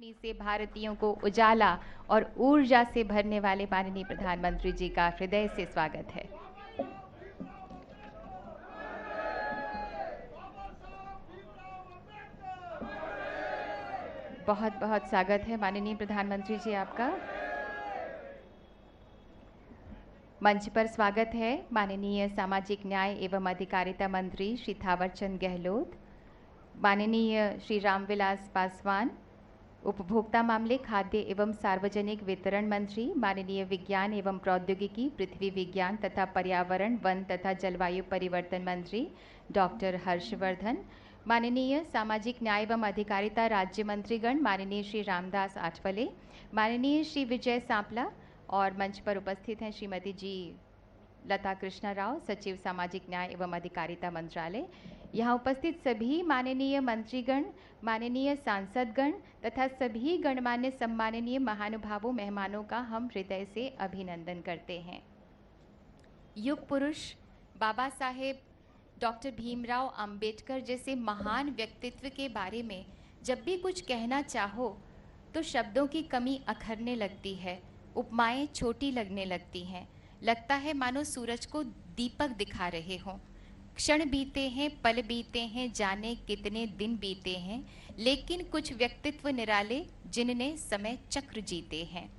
रोशनी से भारतीयों को उजाला और ऊर्जा से भरने वाले माननीय प्रधानमंत्री जी का हृदय से स्वागत है। बहुत बहुत स्वागत है माननीय प्रधानमंत्री जी आपका। मंच पर स्वागत है माननीय सामाजिक न्याय एवं अधिकारिता मंत्री श्री थावरचंद गहलोत, माननीय श्री रामविलास पासवान, उपभोक्ता मामले, खाद्य एवं सार्वजनिक वितरण मंत्री, माननीय विज्ञान एवं प्रौद्योगिकी, पृथ्वी विज्ञान तथा पर्यावरण, वन तथा जलवायु परिवर्तन मंत्री डॉक्टर हर्षवर्धन, माननीय सामाजिक न्याय एवं अधिकारिता राज्य मंत्रीगण माननीय श्री रामदास आठवले, माननीय श्री विजय सांपला और मंच पर उपस्थित हैं श्रीमती जी लता कृष्णा राव, सचिव सामाजिक न्याय एवं अधिकारिता मंत्रालय। यहाँ उपस्थित सभी माननीय मंत्रीगण, माननीय सांसदगण तथा सभी गणमान्य सम्माननीय महानुभावों, मेहमानों का हम हृदय से अभिनंदन करते हैं। युग पुरुष बाबा साहेब डॉक्टर भीमराव अंबेडकर जैसे महान व्यक्तित्व के बारे में जब भी कुछ कहना चाहो तो शब्दों की कमी अखरने लगती है, उपमाएं छोटी लगने लगती हैं, लगता है मानो सूरज को दीपक दिखा रहे हों। क्षण बीते हैं, पल बीते हैं, जाने कितने दिन बीते हैं, लेकिन कुछ व्यक्तित्व निराले जिनने समय चक्र जीते हैं,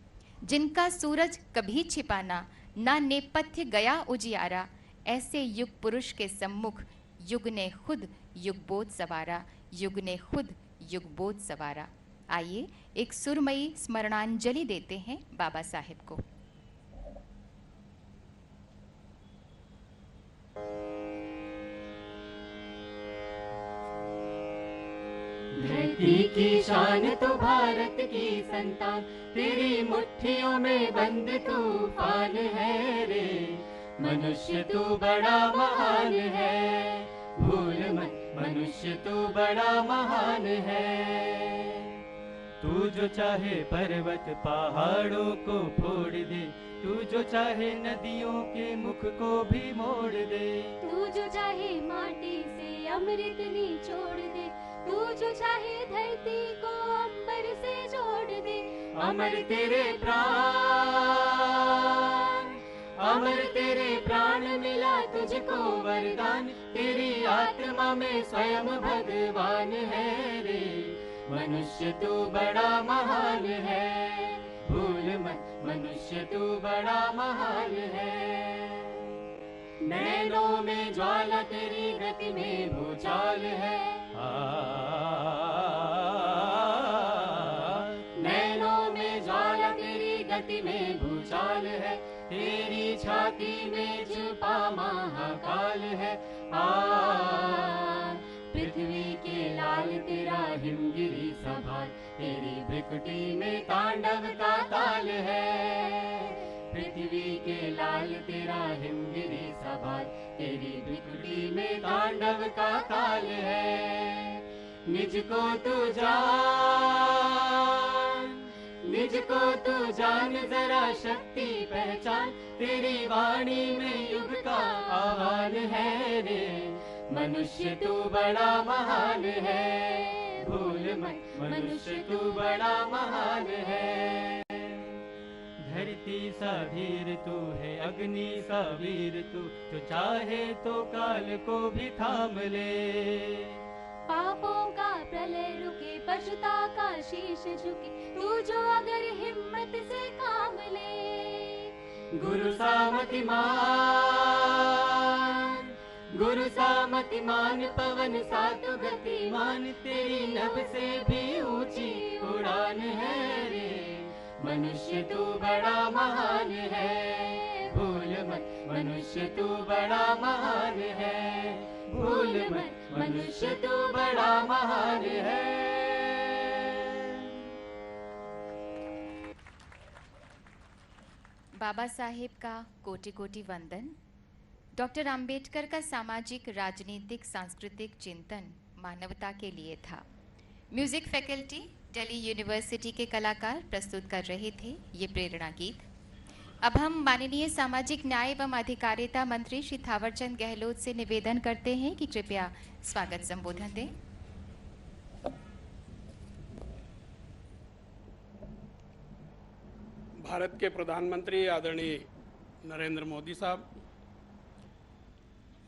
जिनका सूरज कभी छिपाना ना नेपथ्य गया उजियारा, ऐसे युग पुरुष के सम्मुख युग ने खुद युगबोध सवारा, युग ने खुद युगबोध सवारा। आइए एक सुरमयी स्मरणांजलि देते हैं बाबा साहेब को। धरती की शान तो भारत की संतान, तेरी मुट्ठियों में बंद तूफान है रे। मनुष्य तू बड़ा महान है, भूल मत मनुष्य तू बड़ा महान है। तू जो चाहे पर्वत पहाड़ों को फोड़ दे, तू जो चाहे नदियों के मुख को भी मोड़ दे, तू जो चाहे माटी से अमृत निचोड़ दे, तू जो चाहे धरती को अंबर से जोड़ दे। अमर तेरे प्राण, अमर तेरे प्राण मिला तुझको वरदान, तेरी आत्मा में स्वयं भगवान है रे। मनुष्य तू बड़ा महान है, भूल मत मनुष्य तू बड़ा महान है। नैनों में ज्वाला तेरी गति में भूचाल है, नैनों में ज्वाला तेरी गति में भूचाल है, तेरी छाती में छुपा महाकाल है। पृथ्वी के लाल तेरा हिमगिरी सभार, तेरी भ्रिकुटी में तांडव का ताल है। पृथ्वी के लाल तेरा हिमगिरी सभार, तेरी भ्रिकुटी में तांडव का ताल है। निज को तू जान, निज को तू जान जरा शक्ति पहचान, तेरी वाणी में युग का आह्वान है रे। मनुष्य तू बड़ा महान है, भूल मत मनुष्य तू बड़ा महान है। धरती सा धीर तू है, अग्नि सा वीर तू, जो चाहे तो काल को भी थाम ले। पापों का प्रलय रुके, पशुता का शीश झुके, तू जो अगर हिम्मत से काम ले। गुरु सा मतिमान, गुरु सा मतिमान, पवन सा तू गतिमान, तेरी नभ से भी ऊंची उड़ान है रे। मनुष्य तू बड़ा महान है, भूल मत मनुष्य तू बड़ा महान है, भूल मत मनुष्य तू बड़ा महान है। बाबा साहेब का कोटि कोटि वंदन। डॉक्टर अंबेडकर का सामाजिक, राजनीतिक, सांस्कृतिक चिंतन मानवता के लिए था। म्यूजिक फैकल्टी दिल्ली यूनिवर्सिटी के कलाकार प्रस्तुत कर रहे थे ये प्रेरणा गीत। अब हम माननीय सामाजिक न्याय एवं अधिकारिता मंत्री श्री थावरचंद गहलोत से निवेदन करते हैं कि कृपया स्वागत संबोधन दें। भारत के प्रधानमंत्री आदरणीय नरेंद्र मोदी साहब,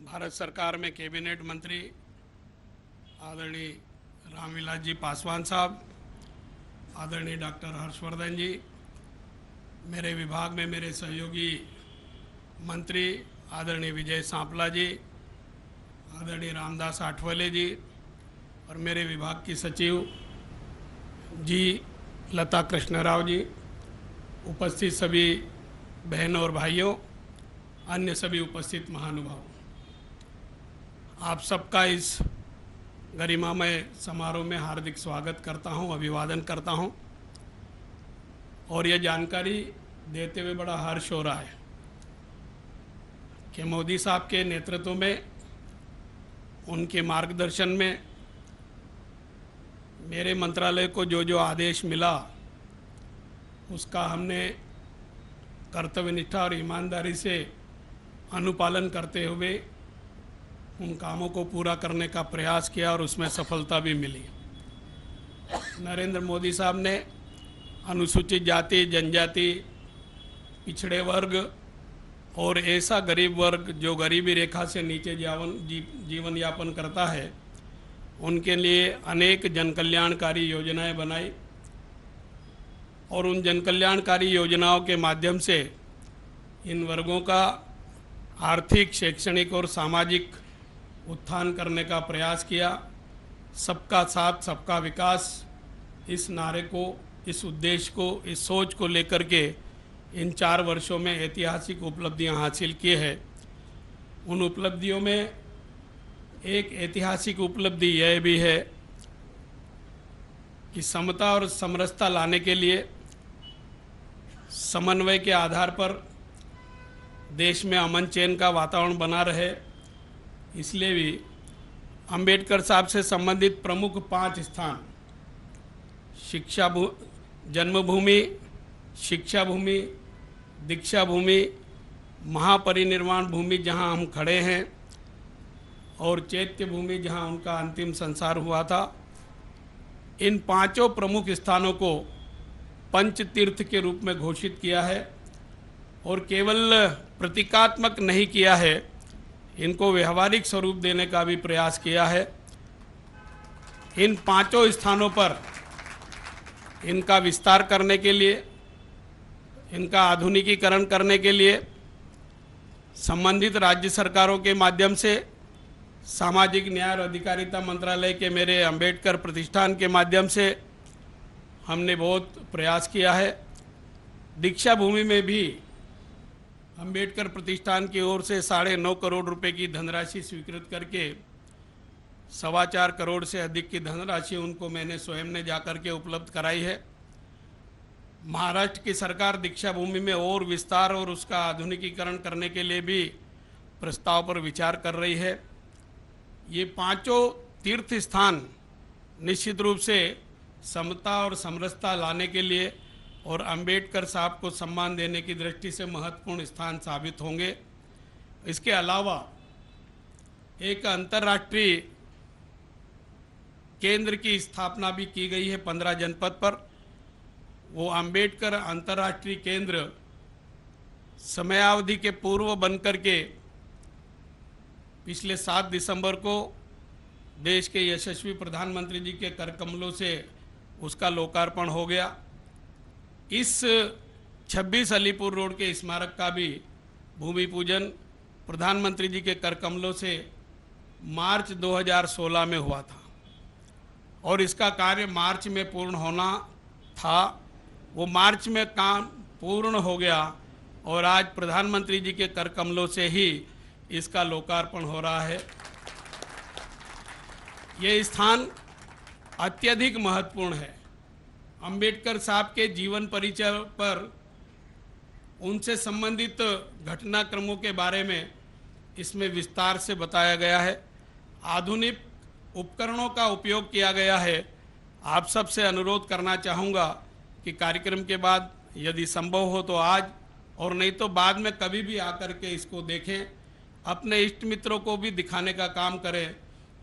भारत सरकार में कैबिनेट मंत्री आदरणीय रामविलास जी पासवान साहब, आदरणीय डॉक्टर हर्षवर्धन जी, मेरे विभाग में मेरे सहयोगी मंत्री आदरणीय विजय सांपला जी, आदरणीय रामदास आठवले जी और मेरे विभाग की सचिव जी लता कृष्णराव जी, उपस्थित सभी बहनों और भाइयों, अन्य सभी उपस्थित महानुभाव, आप सबका इस गरिमामय समारोह में हार्दिक स्वागत करता हूं, अभिवादन करता हूं और यह जानकारी देते हुए बड़ा हर्ष हो रहा है कि मोदी साहब के नेतृत्व में, उनके मार्गदर्शन में मेरे मंत्रालय को जो जो आदेश मिला उसका हमने कर्तव्यनिष्ठा और ईमानदारी से अनुपालन करते हुए उन कामों को पूरा करने का प्रयास किया और उसमें सफलता भी मिली। नरेंद्र मोदी साहब ने अनुसूचित जाति, जनजाति, पिछड़े वर्ग और ऐसा गरीब वर्ग जो गरीबी रेखा से नीचे जीवन यापन करता है, उनके लिए अनेक जनकल्याणकारी योजनाएं बनाई और उन जनकल्याणकारी योजनाओं के माध्यम से इन वर्गों का आर्थिक, शैक्षणिक और सामाजिक उत्थान करने का प्रयास किया। सबका साथ, सबका विकास, इस नारे को, इस उद्देश्य को, इस सोच को लेकर के इन 4 वर्षों में ऐतिहासिक उपलब्धियां हासिल की है। उन उपलब्धियों में एक ऐतिहासिक उपलब्धि यह भी है कि समता और समरसता लाने के लिए समन्वय के आधार पर देश में अमन चैन का वातावरण बना रहे, इसलिए भी अंबेडकर साहब से संबंधित प्रमुख 5 स्थान, जन्मभूमि, शिक्षा भूमि, दीक्षा भूमि, महापरिनिर्वाण भूमि जहां हम खड़े हैं और चैत्य भूमि जहां उनका अंतिम संस्कार हुआ था, इन 5 प्रमुख स्थानों को पंच तीर्थ के रूप में घोषित किया है और केवल प्रतीकात्मक नहीं किया है, इनको व्यवहारिक स्वरूप देने का भी प्रयास किया है। इन 5 स्थानों पर इनका विस्तार करने के लिए, इनका आधुनिकीकरण करने के लिए संबंधित राज्य सरकारों के माध्यम से, सामाजिक न्याय और अधिकारिता मंत्रालय के मेरे अंबेडकर प्रतिष्ठान के माध्यम से हमने बहुत प्रयास किया है। दीक्षा भूमि में भी अंबेडकर प्रतिष्ठान की ओर से 9.5 करोड़ रुपए की धनराशि स्वीकृत करके 4.25 करोड़ से अधिक की धनराशि उनको मैंने स्वयं ने जाकर के उपलब्ध कराई है। महाराष्ट्र की सरकार दीक्षा भूमि में और विस्तार और उसका आधुनिकीकरण करने के लिए भी प्रस्ताव पर विचार कर रही है। ये 5 तीर्थ स्थान निश्चित रूप से समता और समरसता लाने के लिए और अंबेडकर साहब को सम्मान देने की दृष्टि से महत्वपूर्ण स्थान साबित होंगे। इसके अलावा एक अंतर्राष्ट्रीय केंद्र की स्थापना भी की गई है 15 जनपद पर। वो अंबेडकर अंतर्राष्ट्रीय केंद्र समयावधि के पूर्व बनकर के पिछले 7 दिसंबर को देश के यशस्वी प्रधानमंत्री जी के कर कमलों से उसका लोकार्पण हो गया। इस 26 अलीपुर रोड के स्मारक का भी भूमि पूजन प्रधानमंत्री जी के कर कमलों से मार्च 2016 में हुआ था और इसका कार्य मार्च में पूर्ण होना था। वो मार्च में काम पूर्ण हो गया और आज प्रधानमंत्री जी के कर कमलों से ही इसका लोकार्पण हो रहा है। ये स्थान अत्यधिक महत्वपूर्ण है। अंबेडकर साहब के जीवन परिचय पर, उनसे संबंधित घटनाक्रमों के बारे में इसमें विस्तार से बताया गया है। आधुनिक उपकरणों का उपयोग किया गया है। आप सबसे अनुरोध करना चाहूँगा कि कार्यक्रम के बाद यदि संभव हो तो आज और नहीं तो बाद में कभी भी आकर के इसको देखें, अपने इष्ट मित्रों को भी दिखाने का काम करें।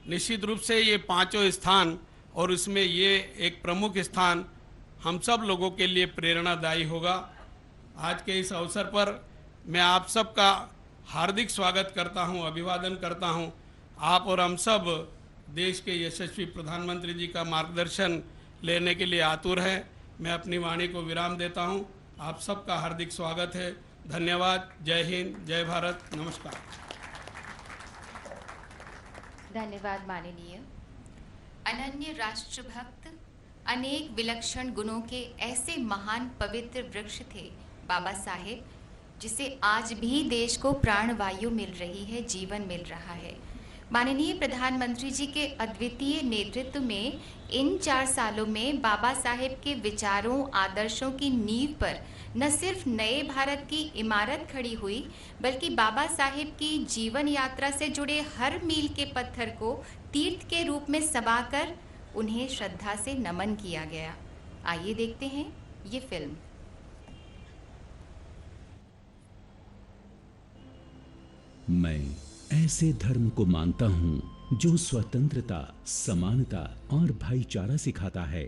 निश्चित रूप से ये 5 स्थान और इसमें ये एक प्रमुख स्थान हम सब लोगों के लिए प्रेरणादायी होगा। आज के इस अवसर पर मैं आप सबका हार्दिक स्वागत करता हूं, अभिवादन करता हूं। आप और हम सब देश के यशस्वी प्रधानमंत्री जी का मार्गदर्शन लेने के लिए आतुर हैं। मैं अपनी वाणी को विराम देता हूं। आप सबका हार्दिक स्वागत है। धन्यवाद। जय हिंद, जय भारत, नमस्कार। धन्यवाद माननीय। अनन्य राष्ट्रभक्त, अनेक विलक्षण गुणों के ऐसे महान पवित्र वृक्ष थे बाबा साहेब, जिसे आज भी देश को प्राणवायु मिल रही है, जीवन मिल रहा है। माननीय प्रधानमंत्री जी के अद्वितीय नेतृत्व में इन 4 सालों में बाबा साहेब के विचारों, आदर्शों की नींव पर न सिर्फ नए भारत की इमारत खड़ी हुई, बल्कि बाबा साहेब की जीवन यात्रा से जुड़े हर मील के पत्थर को तीर्थ के रूप में सबाकर उन्हें श्रद्धा से नमन किया गया। आइए देखते हैं ये फिल्म। मैं ऐसे धर्म को मानता हूँ जो स्वतंत्रता, समानता और भाईचारा सिखाता है।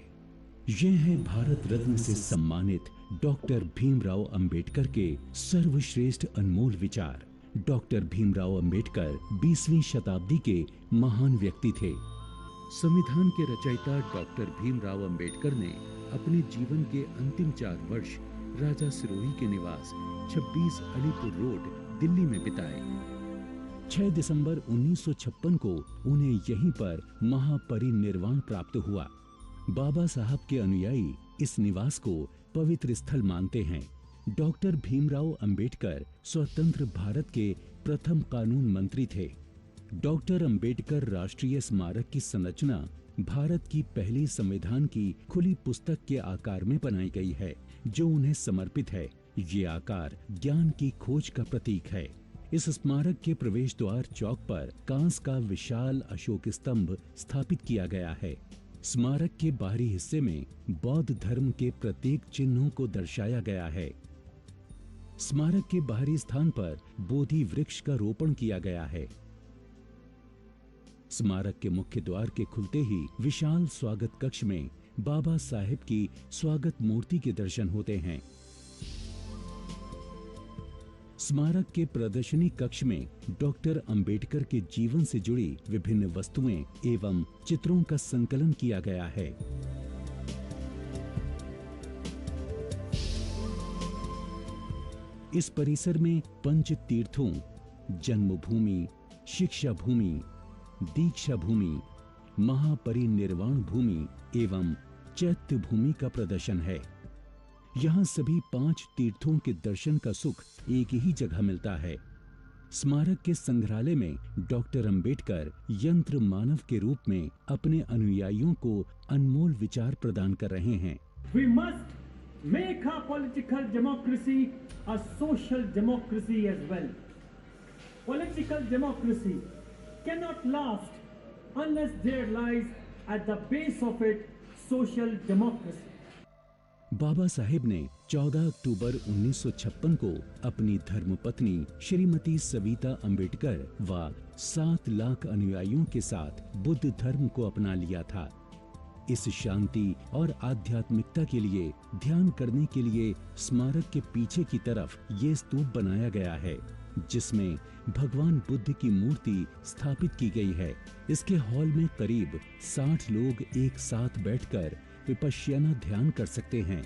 ये है भारत रत्न से सम्मानित डॉक्टर भीमराव अंबेडकर के सर्वश्रेष्ठ अनमोल विचार। डॉक्टर भीमराव अंबेडकर 20वीं शताब्दी के महान व्यक्ति थे। संविधान के रचयिता डॉक्टर भीमराव अंबेडकर ने अपने जीवन के अंतिम 4 वर्ष राजा सिरोही के निवास 26 अलीपुर रोड, दिल्ली में बिताए। 6 दिसंबर 1956 को उन्हें यहीं पर महापरिनिर्वाण प्राप्त हुआ। बाबा साहब के अनुयायी इस निवास को पवित्र स्थल मानते हैं। डॉक्टर भीमराव अंबेडकर स्वतंत्र भारत के प्रथम कानून मंत्री थे। डॉक्टर अंबेडकर राष्ट्रीय स्मारक की संरचना भारत की पहली संविधान की खुली पुस्तक के आकार में बनाई गई है, जो उन्हें समर्पित है। ये आकार ज्ञान की खोज का प्रतीक है। इस स्मारक के प्रवेश द्वार चौक पर कांस का विशाल अशोक स्तंभ स्थापित किया गया है। स्मारक के बाहरी हिस्से में बौद्ध धर्म के प्रत्येक चिन्हों को दर्शाया गया है। स्मारक के बाहरी स्थान पर बोधि वृक्ष का रोपण किया गया है। स्मारक के मुख्य द्वार के खुलते ही विशाल स्वागत कक्ष में बाबा साहेब की स्वागत मूर्ति के दर्शन होते हैं। स्मारक के प्रदर्शनी कक्ष में डॉक्टर अंबेडकर के जीवन से जुड़ी विभिन्न वस्तुएं एवं चित्रों का संकलन किया गया है। इस परिसर में पंच तीर्थों, जन्मभूमि, शिक्षा भूमि, दीक्षा भूमि, महापरिनिर्वाण भूमि एवं चैत्य भूमि का प्रदर्शन है। यहाँ सभी 5 तीर्थों के दर्शन का सुख एक ही जगह मिलता है। स्मारक के संग्रहालय में डॉक्टर अंबेडकर यंत्र मानव के रूप में अपने अनुयायियों को अनमोल विचार प्रदान कर रहे हैं। We must make our political democracy a social democracy as well. Political democracy cannot last unless there lies at the base of it social democracy. Baba Saheb ने 14 अक्टूबर 1956 को अपनी धर्मपत्नी श्रीमती सविता अंबेडकर व 7 लाख अनुयायियों के साथ बुद्ध धर्म को अपना लिया था। इस शांति और आध्यात्मिकता के लिए ध्यान करने के लिए स्मारक के पीछे की तरफ ये स्तूप बनाया गया है, जिसमें भगवान बुद्ध की मूर्ति स्थापित की गई है। इसके हॉल में करीब 60 लोग एक साथ बैठकर विपश्यना ध्यान कर सकते हैं।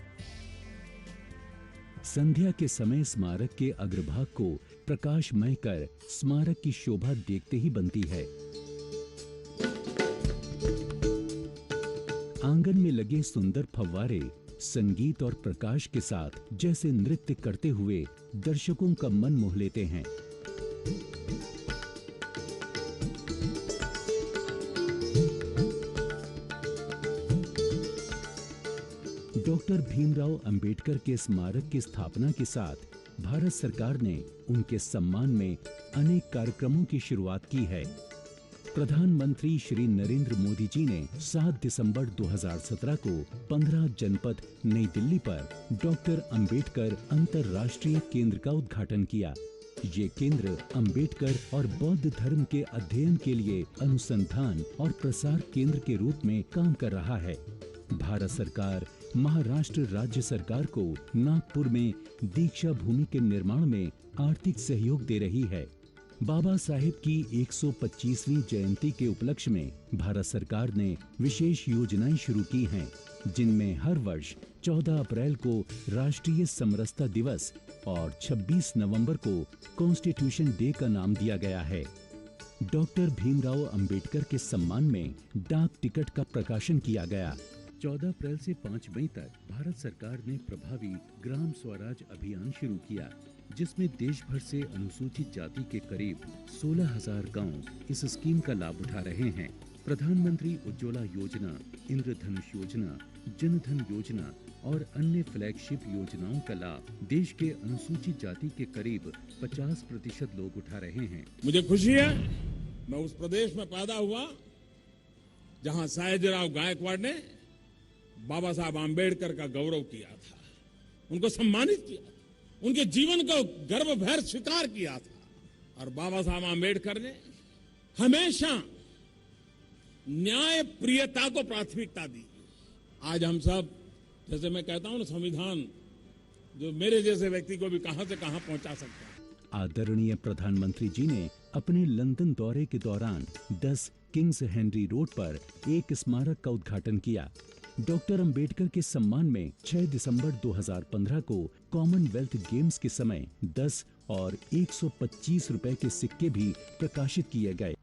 संध्या के समय स्मारक के अग्रभाग को प्रकाशमय कर स्मारक की शोभा देखते ही बनती है। आंगन में लगे सुंदर फव्वारे संगीत और प्रकाश के साथ जैसे नृत्य करते हुए दर्शकों का मन मोह लेते हैं। डॉक्टर भीमराव अंबेडकर के स्मारक की स्थापना के साथ भारत सरकार ने उनके सम्मान में अनेक कार्यक्रमों की शुरुआत की है। प्रधानमंत्री श्री नरेंद्र मोदी जी ने 7 दिसंबर 2017 को 15 जनपद नई दिल्ली पर डॉक्टर अंबेडकर अंतर्राष्ट्रीय केंद्र का उद्घाटन किया। ये केंद्र अंबेडकर और बौद्ध धर्म के अध्ययन के लिए अनुसंधान और प्रसार केंद्र के रूप में काम कर रहा है। भारत सरकार महाराष्ट्र राज्य सरकार को नागपुर में दीक्षा भूमि के निर्माण में आर्थिक सहयोग दे रही है। बाबा साहेब की 125वीं जयंती के उपलक्ष्य में भारत सरकार ने विशेष योजनाएं शुरू की हैं, जिनमें हर वर्ष 14 अप्रैल को राष्ट्रीय समरसता दिवस और 26 नवंबर को कॉन्स्टिट्यूशन डे का नाम दिया गया है। डॉक्टर भीमराव अंबेडकर के सम्मान में डाक टिकट का प्रकाशन किया गया। 14 अप्रैल से 5 मई तक भारत सरकार ने प्रभावी ग्राम स्वराज अभियान शुरू किया, जिसमें देश भर से अनुसूचित जाति के करीब 16,000 गांव इस स्कीम का लाभ उठा रहे हैं। प्रधानमंत्री उज्ज्वला योजना, इंद्रधनुष योजना, जनधन योजना और अन्य फ्लैगशिप योजनाओं का लाभ देश के अनुसूचित जाति के करीब 50% लोग उठा रहे हैं। मुझे खुशी है, मैं उस प्रदेश में पैदा हुआ जहां सयाजीराव गायकवाड़ ने बाबा साहब आम्बेडकर का गौरव किया था, उनको सम्मानित किया, उनके जीवन को गर्व भर स्वीकार किया था। और बाबा साहब आम्बेडकर ने हमेशा न्याय प्रियता को प्राथमिकता दी। आज हम सब, जैसे मैं कहता हूं ना, संविधान जो मेरे जैसे व्यक्ति को भी कहां से कहां पहुंचा सकता है। आदरणीय प्रधानमंत्री जी ने अपने लंदन दौरे के दौरान 10 किंग्स हेनरी रोड पर एक स्मारक का उद्घाटन किया। डॉक्टर अंबेडकर के सम्मान में 6 दिसंबर 2015 को कॉमनवेल्थ गेम्स के समय 10 और 125 रुपए के सिक्के भी प्रकाशित किए गए।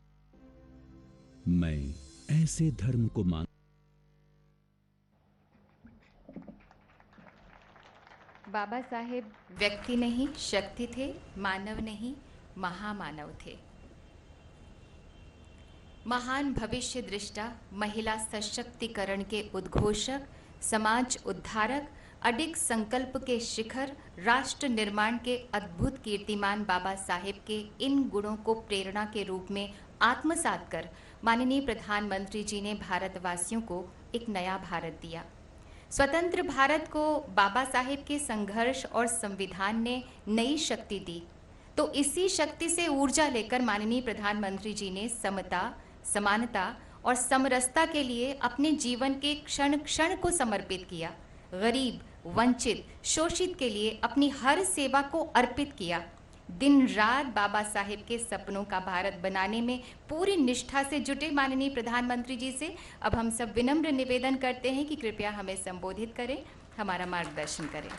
मैं ऐसे धर्म को मान बाबा साहेब व्यक्ति नहीं शक्ति थे, मानव नहीं महामानव थे। महान भविष्य दृष्टा, महिला सशक्तिकरण के उद्घोषक, समाज उद्धारक, अडिग संकल्प के शिखर, राष्ट्र निर्माण के अद्भुत कीर्तिमान बाबा साहेब के इन गुणों को प्रेरणा के रूप में आत्मसात कर माननीय प्रधानमंत्री जी ने भारतवासियों को एक नया भारत दिया। स्वतंत्र भारत को बाबा साहेब के संघर्ष और संविधान ने नई शक्ति दी, तो इसी शक्ति से ऊर्जा लेकर माननीय प्रधानमंत्री जी ने समता, समानता और समरसता के लिए अपने जीवन के क्षण क्षण को समर्पित किया। गरीब, वंचित, शोषित के लिए अपनी हर सेवा को अर्पित किया। दिन रात बाबा साहेब के सपनों का भारत बनाने में पूरी निष्ठा से जुटे माननीय प्रधानमंत्री जी से अब हम सब विनम्र निवेदन करते हैं कि कृपया हमें संबोधित करें, हमारा मार्गदर्शन करें।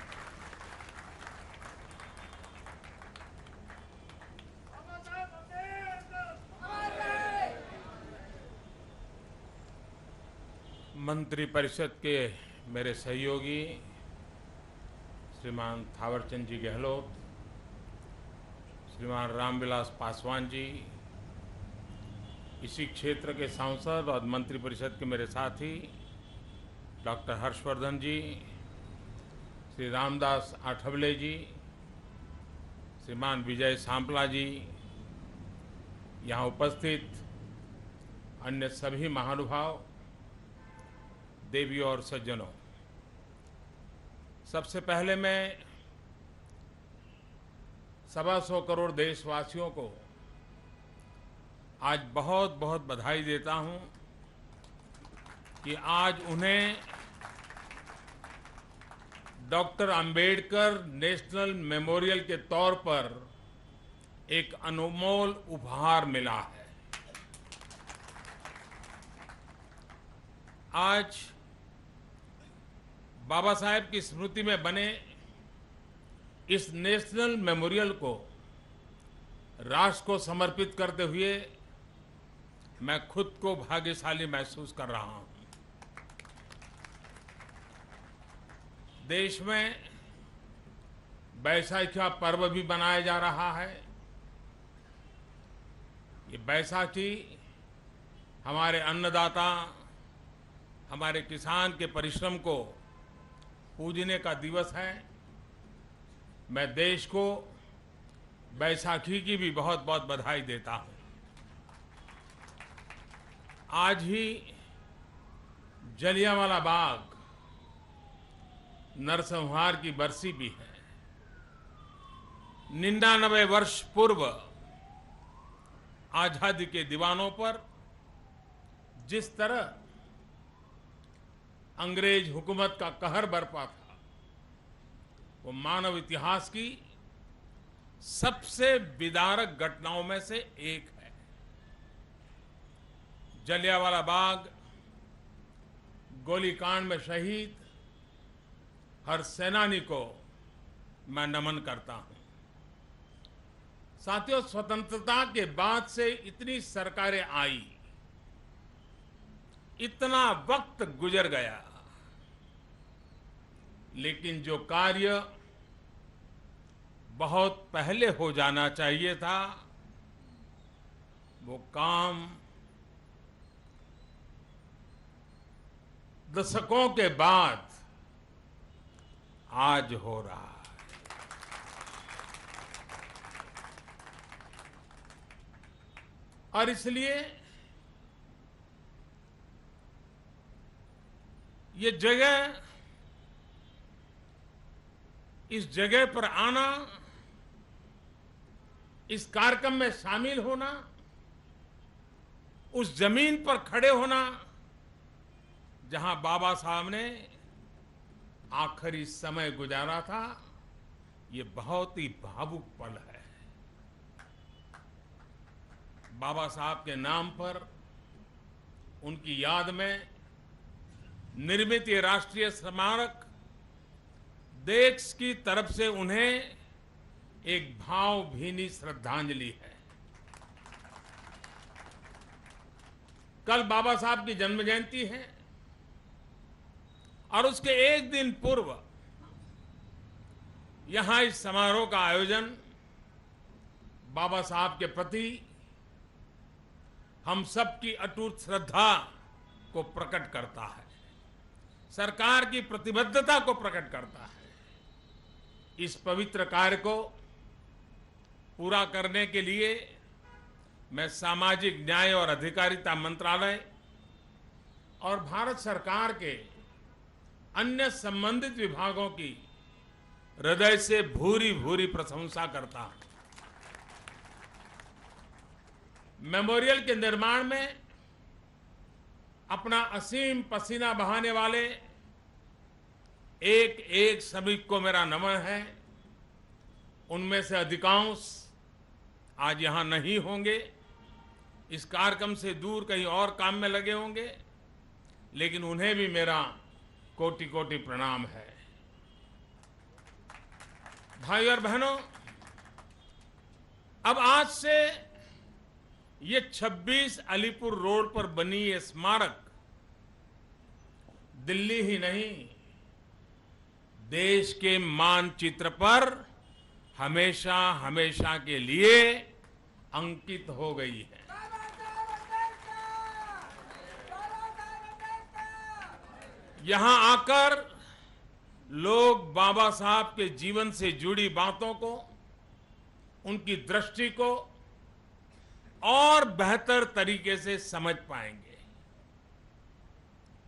मंत्री परिषद के मेरे सहयोगी श्रीमान थावरचंद जी गहलोत, श्रीमान रामविलास पासवान जी, इसी क्षेत्र के सांसद और मंत्री परिषद के मेरे साथी डॉक्टर हर्षवर्धन जी, श्री रामदास आठवले जी, श्रीमान विजय सांपला जी, यहाँ उपस्थित अन्य सभी महानुभाव, देवी और सज्जनों, सबसे पहले मैं 125 करोड़ देशवासियों को आज बहुत बहुत बधाई देता हूं कि आज उन्हें डॉक्टर अंबेडकर नेशनल मेमोरियल के तौर पर एक अनमोल उपहार मिला है। आज बाबा साहेब की स्मृति में बने इस नेशनल मेमोरियल को राष्ट्र को समर्पित करते हुए मैं खुद को भाग्यशाली महसूस कर रहा हूं। देश में बैसाखी का पर्व भी मनाया जा रहा है। ये बैसाखी हमारे अन्नदाता, हमारे किसान के परिश्रम को पूजने का दिवस है। मैं देश को बैसाखी की भी बहुत बहुत बधाई देता हूं। आज ही जलियांवाला बाग नरसंहार की बरसी भी है। 99 वर्ष पूर्व आजादी के दीवानों पर जिस तरह अंग्रेज हुकूमत का कहर बरपा था, वो मानव इतिहास की सबसे विदारक घटनाओं में से एक है। जलियांवाला बाग गोलीकांड में शहीद हर सेनानी को मैं नमन करता हूं। साथियों, स्वतंत्रता के बाद से इतनी सरकारें आई, इतना वक्त गुजर गया, लेकिन जो कार्य बहुत पहले हो जाना चाहिए था, वो काम दशकों के बाद आज हो रहा है। और इसलिए ये जगह, इस जगह पर आना, इस कार्यक्रम में शामिल होना, उस जमीन पर खड़े होना जहां बाबा साहब ने आखिरी समय गुजारा था, ये बहुत ही भावुक पल है। बाबा साहब के नाम पर, उनकी याद में निर्मित ये राष्ट्रीय स्मारक देश की तरफ से उन्हें एक भावभीनी श्रद्धांजलि है। कल बाबा साहब की जन्म जयंती है और उसके एक दिन पूर्व यहां इस समारोह का आयोजन बाबा साहब के प्रति हम सबकी अटूट श्रद्धा को प्रकट करता है, सरकार की प्रतिबद्धता को प्रकट करता है। इस पवित्र कार्य को पूरा करने के लिए मैं सामाजिक न्याय और अधिकारिता मंत्रालय और भारत सरकार के अन्य संबंधित विभागों की हृदय से भूरी भूरी प्रशंसा करता हूं। मेमोरियल के निर्माण में अपना असीम पसीना बहाने वाले एक एक श्रमिक को मेरा नमन है। उनमें से अधिकांश आज यहां नहीं होंगे, इस कार्यक्रम से दूर कहीं और काम में लगे होंगे, लेकिन उन्हें भी मेरा कोटि कोटि प्रणाम है। भाई और बहनों, अब आज से ये 26 अलीपुर रोड पर बनी ये स्मारक दिल्ली ही नहीं, देश के मानचित्र पर हमेशा हमेशा के लिए अंकित हो गई है। यहां आकर लोग बाबा साहब के जीवन से जुड़ी बातों को, उनकी दृष्टि को और बेहतर तरीके से समझ पाएंगे।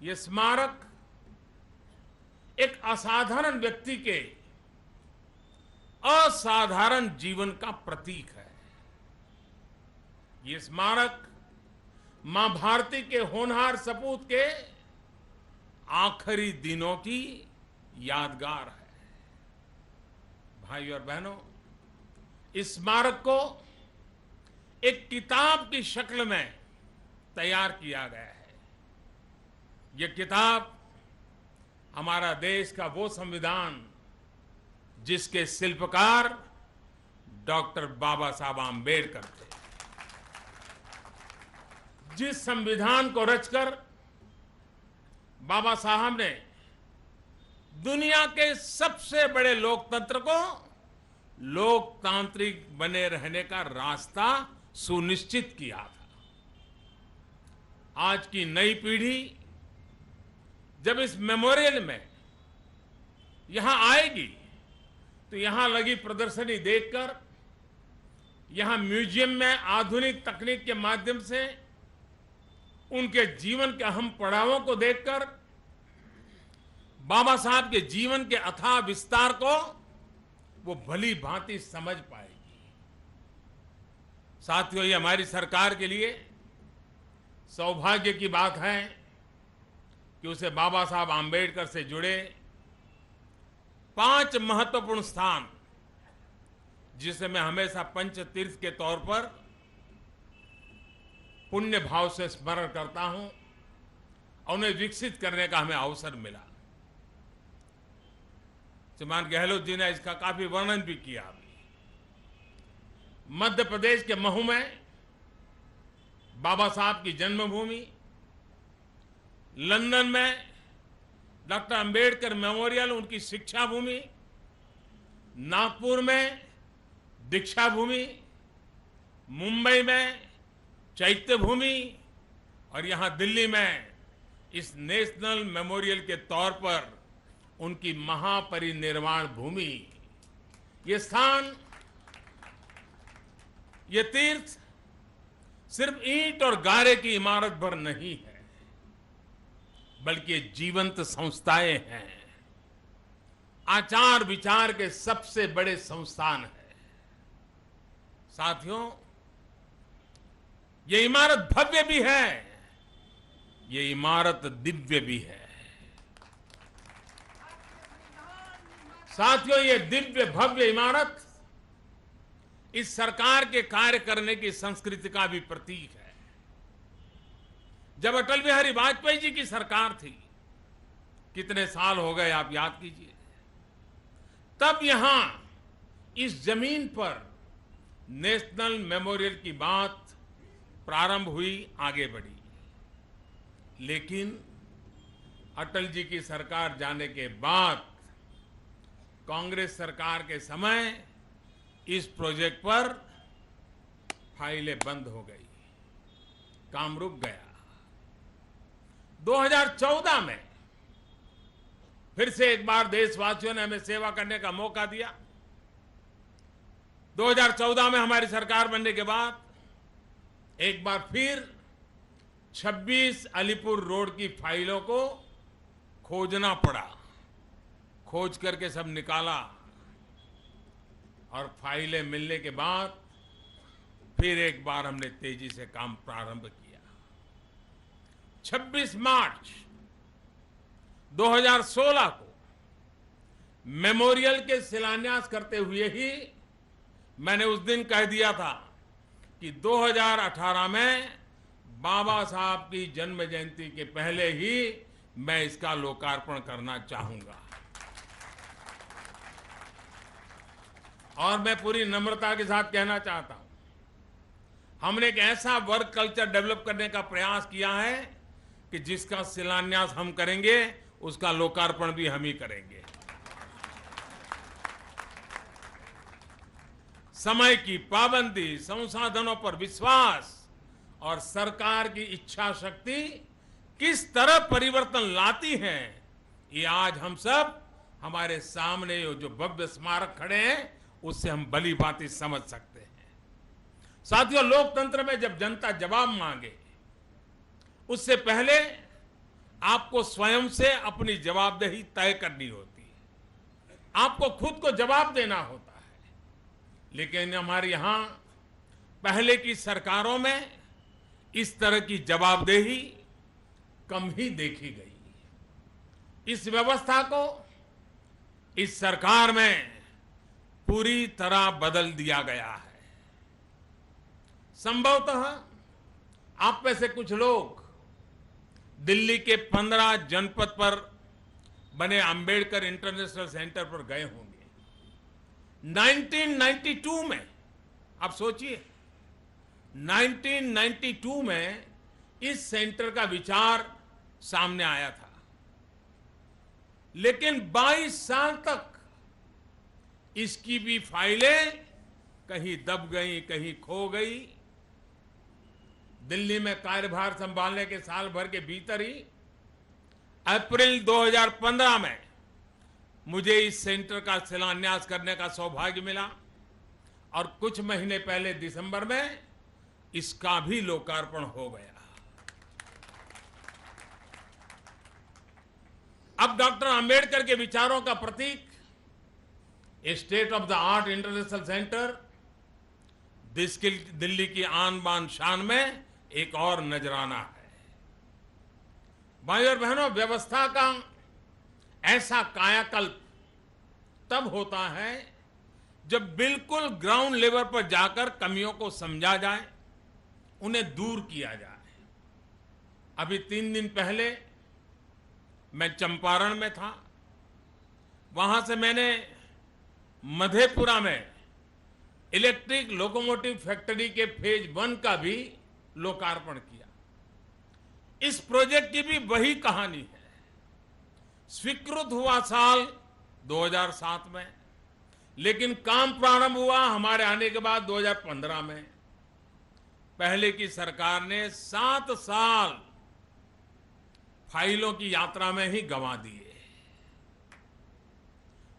ये स्मारक एक असाधारण व्यक्ति के असाधारण जीवन का प्रतीक है। ये स्मारक मां भारती के होनहार सपूत के आखिरी दिनों की यादगार है। भाई और बहनों, इस स्मारक को एक किताब की शक्ल में तैयार किया गया है। यह किताब हमारा देश का वो संविधान जिसके शिल्पकार डॉक्टर बाबा साहब आम्बेडकर थे, जिस संविधान को रचकर बाबा साहब ने दुनिया के सबसे बड़े लोकतंत्र को लोकतांत्रिक बने रहने का रास्ता सुनिश्चित किया था। आज की नई पीढ़ी जब इस मेमोरियल में यहां आएगी तो यहां लगी प्रदर्शनी देखकर, यहां म्यूजियम में आधुनिक तकनीक के माध्यम से उनके जीवन के अहम पड़ावों को देखकर बाबा साहब के जीवन के अथाह विस्तार को वो भली भांति समझ पाएगी। साथियों, ये हमारी सरकार के लिए सौभाग्य की बात है कि उसे बाबा साहब आम्बेडकर से जुड़े 5 महत्वपूर्ण स्थान, जिसे मैं हमेशा पंच तीर्थ के तौर पर पुण्य भाव से स्मरण करता हूं, और उन्हें विकसित करने का हमें अवसर मिला। श्रीमान गहलोत जी ने इसका काफी वर्णन भी किया। मध्य प्रदेश के महू में बाबा साहब की जन्मभूमि, लंदन में डॉक्टर अंबेडकर मेमोरियल उनकी शिक्षा भूमि, नागपुर में दीक्षा भूमि, मुंबई में चैत्य भूमि, और यहां दिल्ली में इस नेशनल मेमोरियल के तौर पर उनकी महापरिनिर्वाण भूमि। ये स्थान, ये तीर्थ सिर्फ ईंट और गारे की इमारत भर नहीं है, बल्कि ये जीवंत संस्थाएं हैं, आचार विचार के सबसे बड़े संस्थान है। साथियों, ये इमारत भव्य भी है, ये इमारत दिव्य भी है। साथियों, ये दिव्य भव्य इमारत इस सरकार के कार्य करने की संस्कृति का भी प्रतीक है। जब अटल बिहारी वाजपेयी जी की सरकार थी, कितने साल हो गए आप याद कीजिए, तब यहां इस जमीन पर नेशनल मेमोरियल की बात प्रारंभ हुई, आगे बढ़ी। लेकिन अटल जी की सरकार जाने के बाद कांग्रेस सरकार के समय इस प्रोजेक्ट पर फाइलें बंद हो गई, काम रुक गया। 2014 में फिर से एक बार देशवासियों ने हमें सेवा करने का मौका दिया। 2014 में हमारी सरकार बनने के बाद एक बार फिर 26 अलीपुर रोड की फाइलों को खोजना पड़ा। खोज करके सब निकाला, और फाइलें मिलने के बाद फिर एक बार हमने तेजी से काम प्रारंभ किया। 26 मार्च 2016 को मेमोरियल के शिलान्यास करते हुए ही मैंने उस दिन कह दिया था कि 2018 में बाबा साहब की जन्म जयंती के पहले ही मैं इसका लोकार्पण करना चाहूंगा। और मैं पूरी नम्रता के साथ कहना चाहता हूं, हमने एक ऐसा वर्क कल्चर डेवलप करने का प्रयास किया है कि जिसका शिलान्यास हम करेंगे, उसका लोकार्पण भी हम ही करेंगे। समय की पाबंदी, संसाधनों पर विश्वास और सरकार की इच्छा शक्ति किस तरह परिवर्तन लाती है, ये आज हम सब हमारे सामने जो भव्य स्मारक खड़े हैं, उससे हम भली भांति समझ सकते हैं। साथियों, लोकतंत्र में जब जनता जवाब मांगे, उससे पहले आपको स्वयं से अपनी जवाबदेही तय करनी होती है, आपको खुद को जवाब देना होता है। लेकिन हमारे यहां पहले की सरकारों में इस तरह की जवाबदेही कम ही देखी गई। इस व्यवस्था को इस सरकार में पूरी तरह बदल दिया गया है। संभवतः आप में से कुछ लोग दिल्ली के 15 जनपद पर बने अंबेडकर इंटरनेशनल सेंटर पर गए होंगे। 1992 में, आप सोचिए, 1992 में इस सेंटर का विचार सामने आया था, लेकिन 22 साल तक इसकी भी फाइलें कहीं दब गई, कहीं खो गई। दिल्ली में कार्यभार संभालने के साल भर के भीतर ही अप्रैल 2015 में मुझे इस सेंटर का शिलान्यास करने का सौभाग्य मिला, और कुछ महीने पहले दिसंबर में इसका भी लोकार्पण हो गया। अब डॉक्टर अंबेडकर के विचारों का प्रतीक state of the art international centre Delhi की आन बान शान में एक और नजराना है। भाइयों और बहनों, व्यवस्था का ऐसा कायाकल्प तब होता है जब बिल्कुल ग्राउंड लेवल पर जाकर कमियों को समझा जाए, उन्हें दूर किया जाए। अभी 3 दिन पहले मैं चंपारण में था। वहां से मैंने मधेपुरा में इलेक्ट्रिक लोकोमोटिव फैक्ट्री के फेज 1 का भी लोकार्पण किया। इस प्रोजेक्ट की भी वही कहानी है। स्वीकृत हुआ साल 2007 में, लेकिन काम प्रारंभ हुआ हमारे आने के बाद 2015 में। पहले की सरकार ने 7 साल फाइलों की यात्रा में ही गंवा दिए।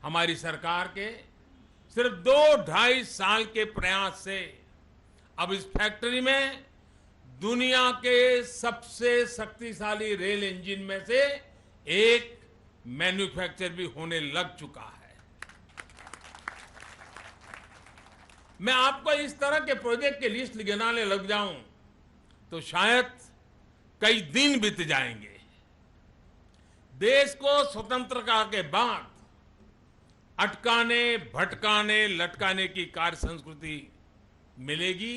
हमारी सरकार के सिर्फ 2-2.5 साल के प्रयास से अब इस फैक्ट्री में दुनिया के सबसे शक्तिशाली रेल इंजन में से एक मैन्युफैक्चर भी होने लग चुका है। मैं आपको इस तरह के प्रोजेक्ट की लिस्ट गिनाने लग जाऊं तो शायद कई दिन बीत जाएंगे। देश को स्वतंत्रता के बाद अटकाने, भटकाने, लटकाने की कार्य संस्कृति मिलेगी,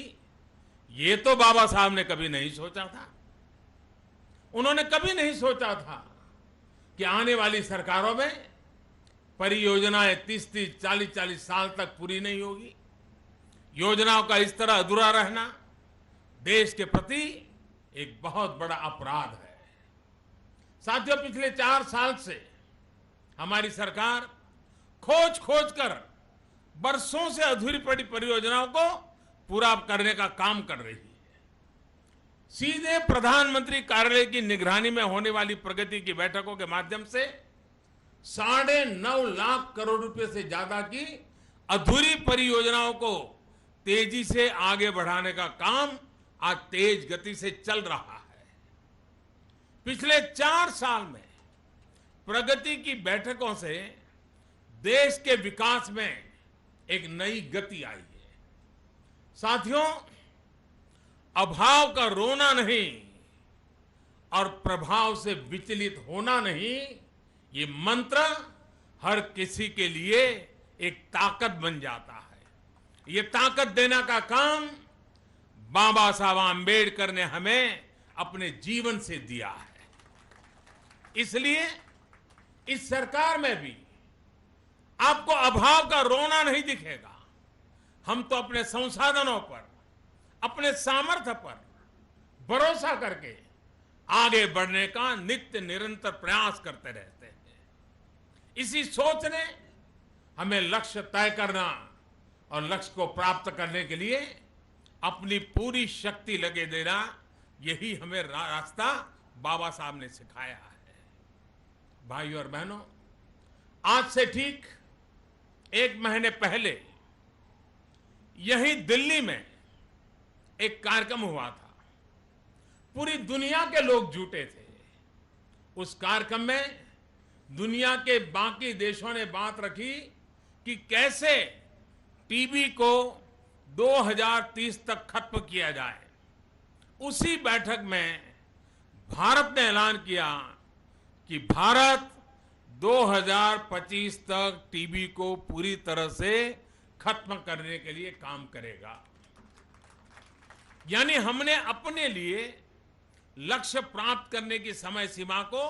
ये तो बाबा साहब ने कभी नहीं सोचा था। उन्होंने कभी नहीं सोचा था कि आने वाली सरकारों में परियोजनाएं 30-30, 40-40 साल तक पूरी नहीं होगी। योजनाओं का इस तरह अधूरा रहना देश के प्रति एक बहुत बड़ा अपराध है। साथियों, पिछले 4 साल से हमारी सरकार खोज खोज कर बरसों से अधूरी पड़ी परियोजनाओं को पूरा करने का काम कर रही है। सीधे प्रधानमंत्री कार्यालय की निगरानी में होने वाली प्रगति की बैठकों के माध्यम से 9.5 लाख करोड़ रुपए से ज्यादा की अधूरी परियोजनाओं को तेजी से आगे बढ़ाने का काम आज तेज गति से चल रहा है। पिछले 4 साल में प्रगति की बैठकों से देश के विकास में एक नई गति आई है। साथियों, अभाव का रोना नहीं और प्रभाव से विचलित होना नहीं, ये मंत्र हर किसी के लिए एक ताकत बन जाता है। ये ताकत देने का काम बाबा साहब आंबेडकर ने हमें अपने जीवन से दिया है। इसलिए इस सरकार में भी आपको अभाव का रोना नहीं दिखेगा। हम तो अपने संसाधनों पर, अपने सामर्थ्य पर भरोसा करके आगे बढ़ने का नित्य निरंतर प्रयास करते रहते हैं। इसी सोच ने हमें लक्ष्य तय करना और लक्ष्य को प्राप्त करने के लिए अपनी पूरी शक्ति लगे देना, यही हमें रास्ता बाबा साहब ने सिखाया है। भाइयों और बहनों, आज से ठीक 1 महीने पहले यही दिल्ली में एक कार्यक्रम हुआ था। पूरी दुनिया के लोग जुटे थे। उस कार्यक्रम में दुनिया के बाकी देशों ने बात रखी कि कैसे टीबी को 2030 तक खत्म किया जाए। उसी बैठक में भारत ने ऐलान किया कि भारत 2025 तक टीबी को पूरी तरह से खत्म करने के लिए काम करेगा। यानी हमने अपने लिए लक्ष्य प्राप्त करने की समय सीमा को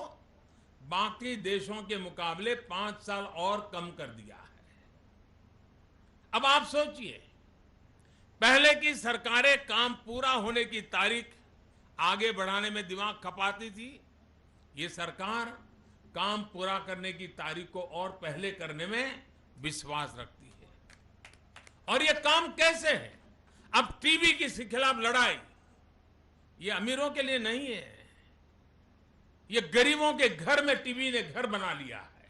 बाकी देशों के मुकाबले 5 साल और कम कर दिया है। अब आप सोचिए, पहले की सरकारें काम पूरा होने की तारीख आगे बढ़ाने में दिमाग खपाती थी। ये सरकार काम पूरा करने की तारीख को और पहले करने में विश्वास रखती है। और ये काम कैसे है? अब टीबी के खिलाफ लड़ाई ये अमीरों के लिए नहीं है, ये गरीबों के घर में टीबी ने घर बना लिया है।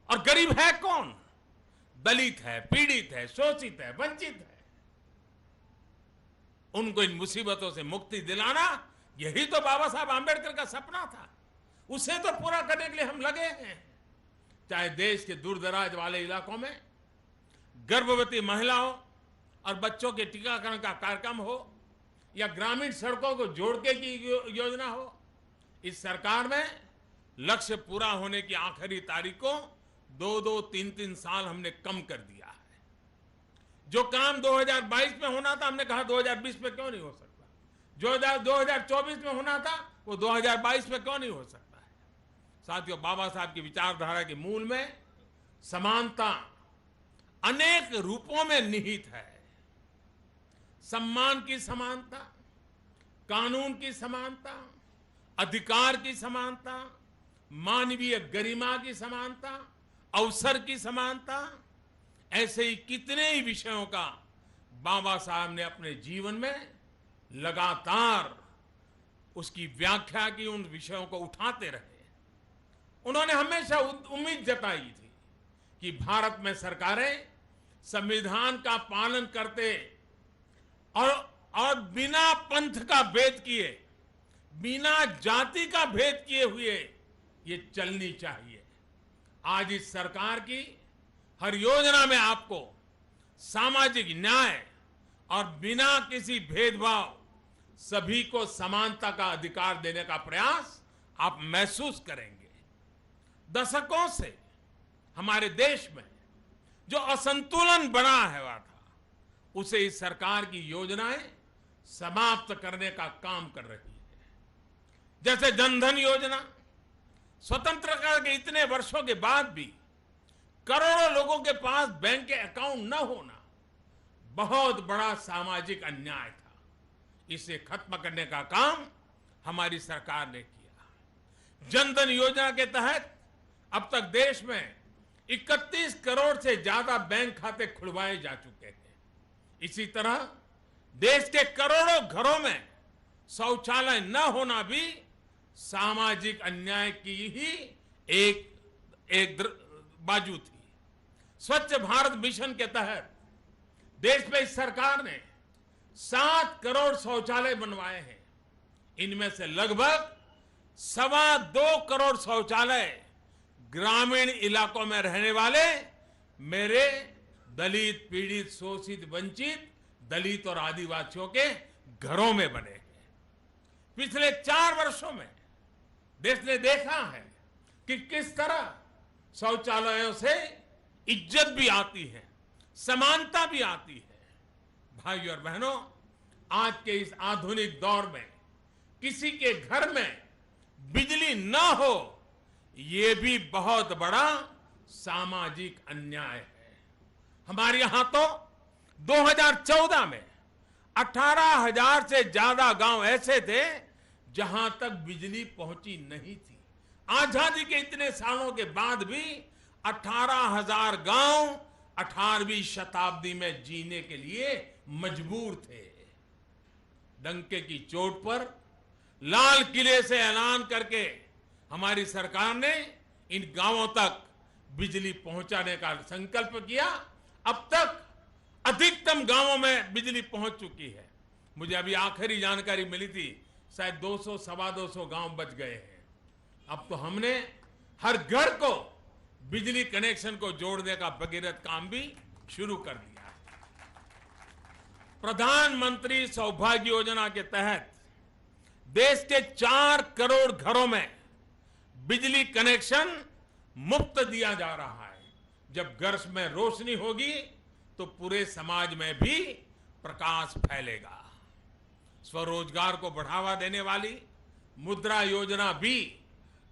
और गरीब है कौन? दलित है, पीड़ित है, शोषित है, वंचित है। उनको इन मुसीबतों से मुक्ति दिलाना, यही तो बाबा साहब आंबेडकर का सपना था। उसे तो पूरा करने के लिए हम लगे हैं। चाहे देश के दूर दराज वाले इलाकों में गर्भवती महिलाओं और बच्चों के टीकाकरण का कार्यक्रम हो, या ग्रामीण सड़कों को जोड़ने की योजना हो, इस सरकार में लक्ष्य पूरा होने की आखिरी तारीख को 2-2, 3-3 साल हमने कम कर दिया है। जो काम 2022 में होना था, हमने कहा 2020 में क्यों नहीं हो सकता। जो 2024 में होना था, वो 2022 में क्यों नहीं हो सकता है। साथियों, बाबा साहब की विचारधारा के मूल में समानता अनेक रूपों में निहित है। सम्मान की समानता, कानून की समानता, अधिकार की समानता, मानवीय गरिमा की समानता, अवसर की समानता, ऐसे ही कितने ही विषयों का बाबा साहब ने अपने जीवन में लगातार उसकी व्याख्या की, उन विषयों को उठाते रहे। उन्होंने हमेशा उम्मीद जताई थी कि भारत में सरकारें संविधान का पालन करते और बिना पंथ का भेद किए, बिना जाति का भेद किए हुए ये चलनी चाहिए। आज इस सरकार की हर योजना में आपको सामाजिक न्याय और बिना किसी भेदभाव सभी को समानता का अधिकार देने का प्रयास आप महसूस करेंगे। दशकों से हमारे देश में जो असंतुलन बना हुआ था, उसे इस सरकार की योजनाएं समाप्त करने का काम कर रही है। जैसे जनधन योजना, स्वतंत्रता के इतने वर्षों के बाद भी करोड़ों लोगों के पास बैंक के अकाउंट न होना बहुत बड़ा सामाजिक अन्याय था। इसे खत्म करने का काम हमारी सरकार ने किया। जनधन योजना के तहत अब तक देश में 31 करोड़ से ज्यादा बैंक खाते खुलवाए जा चुके हैं। इसी तरह देश के करोड़ों घरों में शौचालय न होना भी सामाजिक अन्याय की ही एक बाजू थी। स्वच्छ भारत मिशन के तहत देश में इस सरकार ने 7 करोड़ शौचालय बनवाए हैं। इनमें से लगभग 2.25 करोड़ शौचालय ग्रामीण इलाकों में रहने वाले मेरे दलित, पीड़ित, शोषित, वंचित, दलित और आदिवासियों के घरों में बने हैं। पिछले 4 वर्षों में देश ने देखा है कि किस तरह शौचालयों से इज्जत भी आती है, समानता भी आती है। भाइयों और बहनों, आज के इस आधुनिक दौर में किसी के घर में बिजली न हो, ये भी बहुत बड़ा सामाजिक अन्याय है। हमारे यहां तो 2014 में 18,000 से ज्यादा गांव ऐसे थे जहां तक बिजली पहुंची नहीं थी। आजादी के इतने सालों के बाद भी 18,000 गांव 18वीं शताब्दी में जीने के लिए मजबूर थे। डंके की चोट पर लाल किले से ऐलान करके हमारी सरकार ने इन गांवों तक बिजली पहुंचाने का संकल्प किया। अब तक अधिकतम गांवों में बिजली पहुंच चुकी है। मुझे अभी आखिरी जानकारी मिली थी, शायद 200, 250 गांव बच गए हैं। अब तो हमने हर घर को बिजली कनेक्शन को जोड़ने का भगीरथ काम भी शुरू कर दिया है। प्रधानमंत्री सौभाग्य योजना के तहत देश के 4 करोड़ घरों में बिजली कनेक्शन मुफ्त दिया जा रहा है। जब घर में रोशनी होगी तो पूरे समाज में भी प्रकाश फैलेगा। स्वरोजगार को बढ़ावा देने वाली मुद्रा योजना भी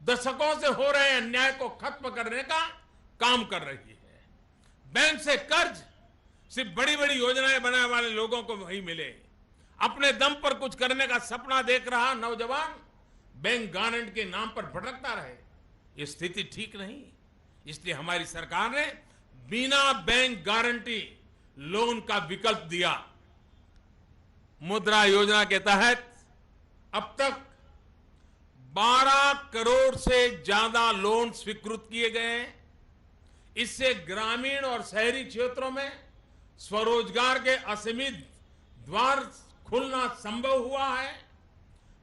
दशकों से हो रहे अन्याय को खत्म करने का काम कर रही है। बैंक से कर्ज सिर्फ बड़ी बड़ी योजनाएं बनाने वाले लोगों को वही मिले। अपने दम पर कुछ करने का सपना देख रहा नौजवान बैंक गारंटी के नाम पर भटकता रहे, ये स्थिति ठीक नहीं। इसलिए हमारी सरकार ने बिना बैंक गारंटी लोन का विकल्प दिया। मुद्रा योजना के तहत अब तक 12 करोड़ से ज्यादा लोन स्वीकृत किए गए हैं। इससे ग्रामीण और शहरी क्षेत्रों में स्वरोजगार के असीमित द्वार खुलना संभव हुआ है।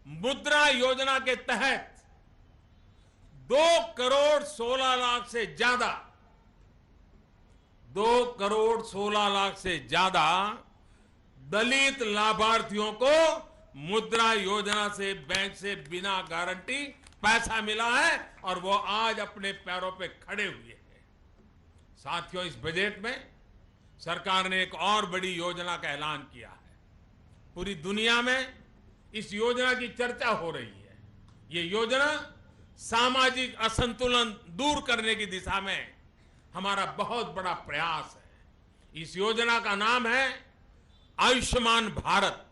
मुद्रा योजना के तहत 2 करोड़ 16 लाख से ज्यादा 2 करोड़ 16 लाख से ज्यादा दलित लाभार्थियों को मुद्रा योजना से बैंक से बिना गारंटी पैसा मिला है और वो आज अपने पैरों पे खड़े हुए हैं। साथियों, इस बजट में सरकार ने एक और बड़ी योजना का ऐलान किया है। पूरी दुनिया में इस योजना की चर्चा हो रही है। ये योजना सामाजिक असंतुलन दूर करने की दिशा में हमारा बहुत बड़ा प्रयास है। इस योजना का नाम है आयुष्मान भारत।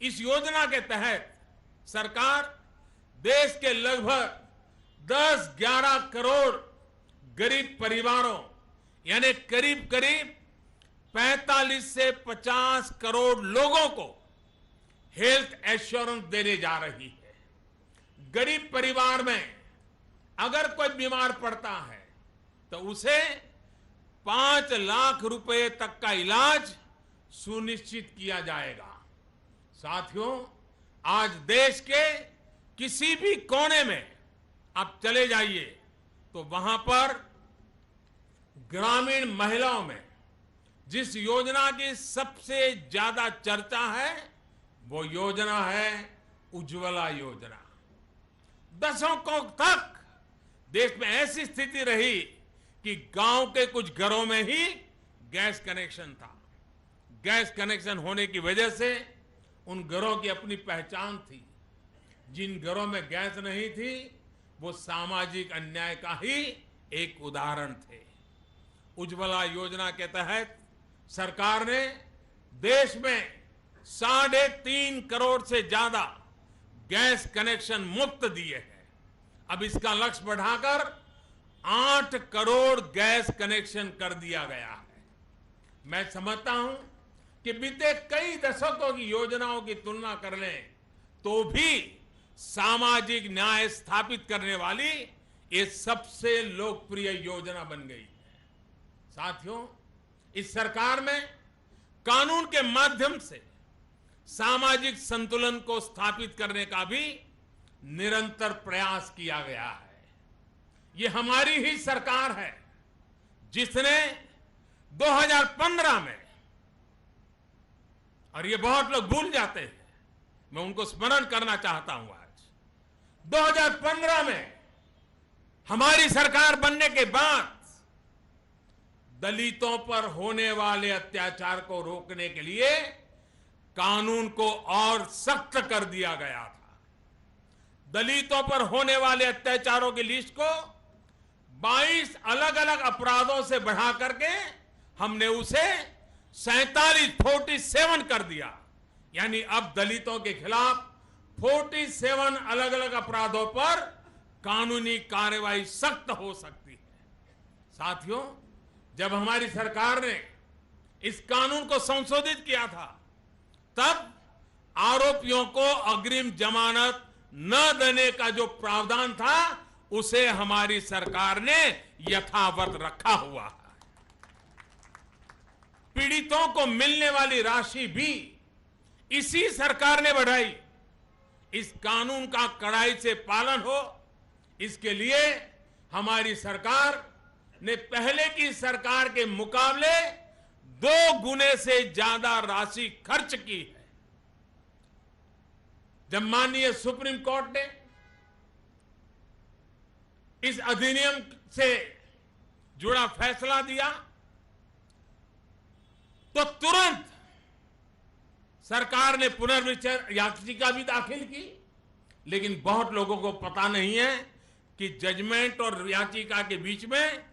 इस योजना के तहत सरकार देश के लगभग 10-11 करोड़ गरीब परिवारों यानी करीब करीब 45 से 50 करोड़ लोगों को हेल्थ एश्योरेंस देने जा रही है। गरीब परिवार में अगर कोई बीमार पड़ता है तो उसे 5 लाख रुपए तक का इलाज सुनिश्चित किया जाएगा। साथियों, आज देश के किसी भी कोने में आप चले जाइए तो वहां पर ग्रामीण महिलाओं में जिस योजना की सबसे ज्यादा चर्चा है वो योजना है उज्ज्वला योजना। दशकों तक देश में ऐसी स्थिति रही कि गांव के कुछ घरों में ही गैस कनेक्शन था। गैस कनेक्शन होने की वजह से उन घरों की अपनी पहचान थी। जिन घरों में गैस नहीं थी वो सामाजिक अन्याय का ही एक उदाहरण थे। उज्ज्वला योजना के तहत सरकार ने देश में 3.5 करोड़ से ज्यादा गैस कनेक्शन मुफ्त दिए हैं। अब इसका लक्ष्य बढ़ाकर 8 करोड़ गैस कनेक्शन कर दिया गया है। मैं समझता हूं कि बीते कई दशकों की योजनाओं की तुलना कर लें तो भी सामाजिक न्याय स्थापित करने वाली ये सबसे लोकप्रिय योजना बन गई है। साथियों, इस सरकार में कानून के माध्यम से सामाजिक संतुलन को स्थापित करने का भी निरंतर प्रयास किया गया है। ये हमारी ही सरकार है जिसने 2015 में, और ये बहुत लोग भूल जाते हैं, मैं उनको स्मरण करना चाहता हूं आज, 2015 में हमारी सरकार बनने के बाद दलितों पर होने वाले अत्याचार को रोकने के लिए कानून को और सख्त कर दिया गया था। दलितों पर होने वाले अत्याचारों की लिस्ट को 22 अलग अलग अपराधों से बढ़ा करके हमने उसे 47 कर दिया। यानी अब दलितों के खिलाफ 47 अलग अलग अपराधों पर कानूनी कार्रवाई सख्त हो सकती है। साथियों, जब हमारी सरकार ने इस कानून को संशोधित किया था तब आरोपियों को अग्रिम जमानत न देने का जो प्रावधान था उसे हमारी सरकार ने यथावत रखा हुआ है। पीड़ितों को मिलने वाली राशि भी इसी सरकार ने बढ़ाई। इस कानून का कड़ाई से पालन हो, इसके लिए हमारी सरकार ने पहले की सरकार के मुकाबले 2 गुने से ज्यादा राशि खर्च की है। जब माननीय सुप्रीम कोर्ट ने इस अधिनियम से जुड़ा फैसला दिया तो तुरंत सरकार ने पुनर्विचार याचिका भी दाखिल की। लेकिन बहुत लोगों को पता नहीं है कि जजमेंट और याचिका के बीच में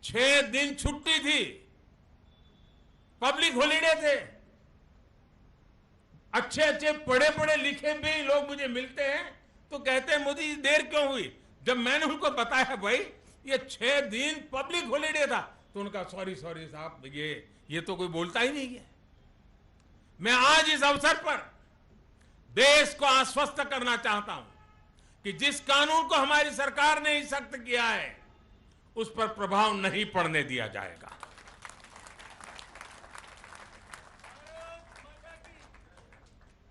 6 दिन छुट्टी थी, पब्लिक हॉलिडे थे। अच्छे अच्छे पढ़े पढ़े लिखे भी लोग मुझे मिलते हैं तो कहते हैं मोदी जी देर क्यों हुई। जब मैंने उनको बताया भाई ये 6 दिन पब्लिक हॉलिडे था तो उनका सॉरी साहब ये तो कोई बोलता ही नहीं है। मैं आज इस अवसर पर देश को आश्वस्त करना चाहता हूं कि जिस कानून को हमारी सरकार ने ही सख्त किया है उस पर प्रभाव नहीं पड़ने दिया जाएगा।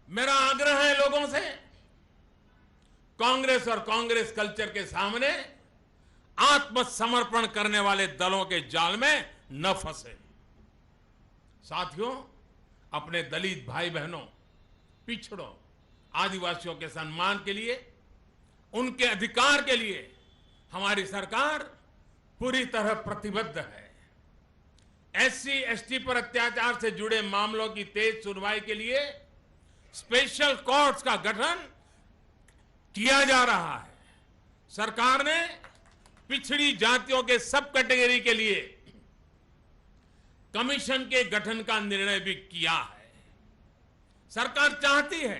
मेरा आग्रह है लोगों से, कांग्रेस और कांग्रेस कल्चर के सामने आत्मसमर्पण करने वाले दलों के जाल में न फंसे। साथियों, अपने दलित भाई बहनों, पिछड़ों, आदिवासियों के सम्मान के लिए, उनके अधिकार के लिए हमारी सरकार पूरी तरह प्रतिबद्ध है। एससी एसटी पर अत्याचार से जुड़े मामलों की तेज सुनवाई के लिए स्पेशल कोर्ट्स का गठन किया जा रहा है। सरकार ने पिछड़ी जातियों के सब कैटेगरी के लिए कमीशन के गठन का निर्णय भी किया है। सरकार चाहती है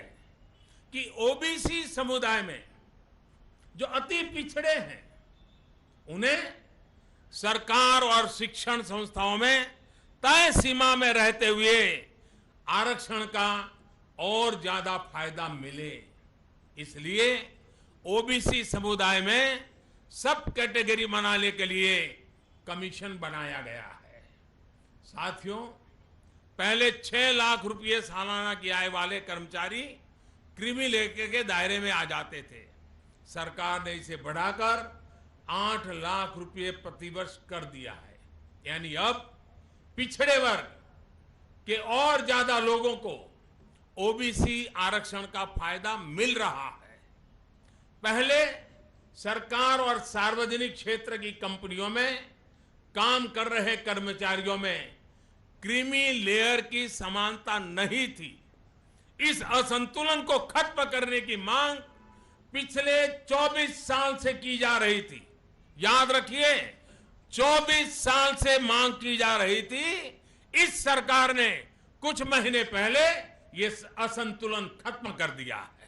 कि ओबीसी समुदाय में जो अति पिछड़े हैं उन्हें सरकार और शिक्षण संस्थाओं में तय सीमा में रहते हुए आरक्षण का और ज्यादा फायदा मिले। इसलिए ओबीसी समुदाय में सब कैटेगरी बनाने के लिए कमीशन बनाया गया है। साथियों, पहले 6 लाख रुपए सालाना की आय वाले कर्मचारी क्रीमी लेखा के दायरे में आ जाते थे। सरकार ने इसे बढ़ाकर 8 लाख रुपए प्रतिवर्ष कर दिया है। यानी अब पिछड़े वर्ग के और ज्यादा लोगों को ओबीसी आरक्षण का फायदा मिल रहा है। पहले सरकार और सार्वजनिक क्षेत्र की कंपनियों में काम कर रहे कर्मचारियों में क्रीमी लेयर की समानता नहीं थी। इस असंतुलन को खत्म करने की मांग पिछले 24 साल से की जा रही थी। याद रखिए, 24 साल से मांग की जा रही थी। इस सरकार ने कुछ महीने पहले ये असंतुलन खत्म कर दिया है।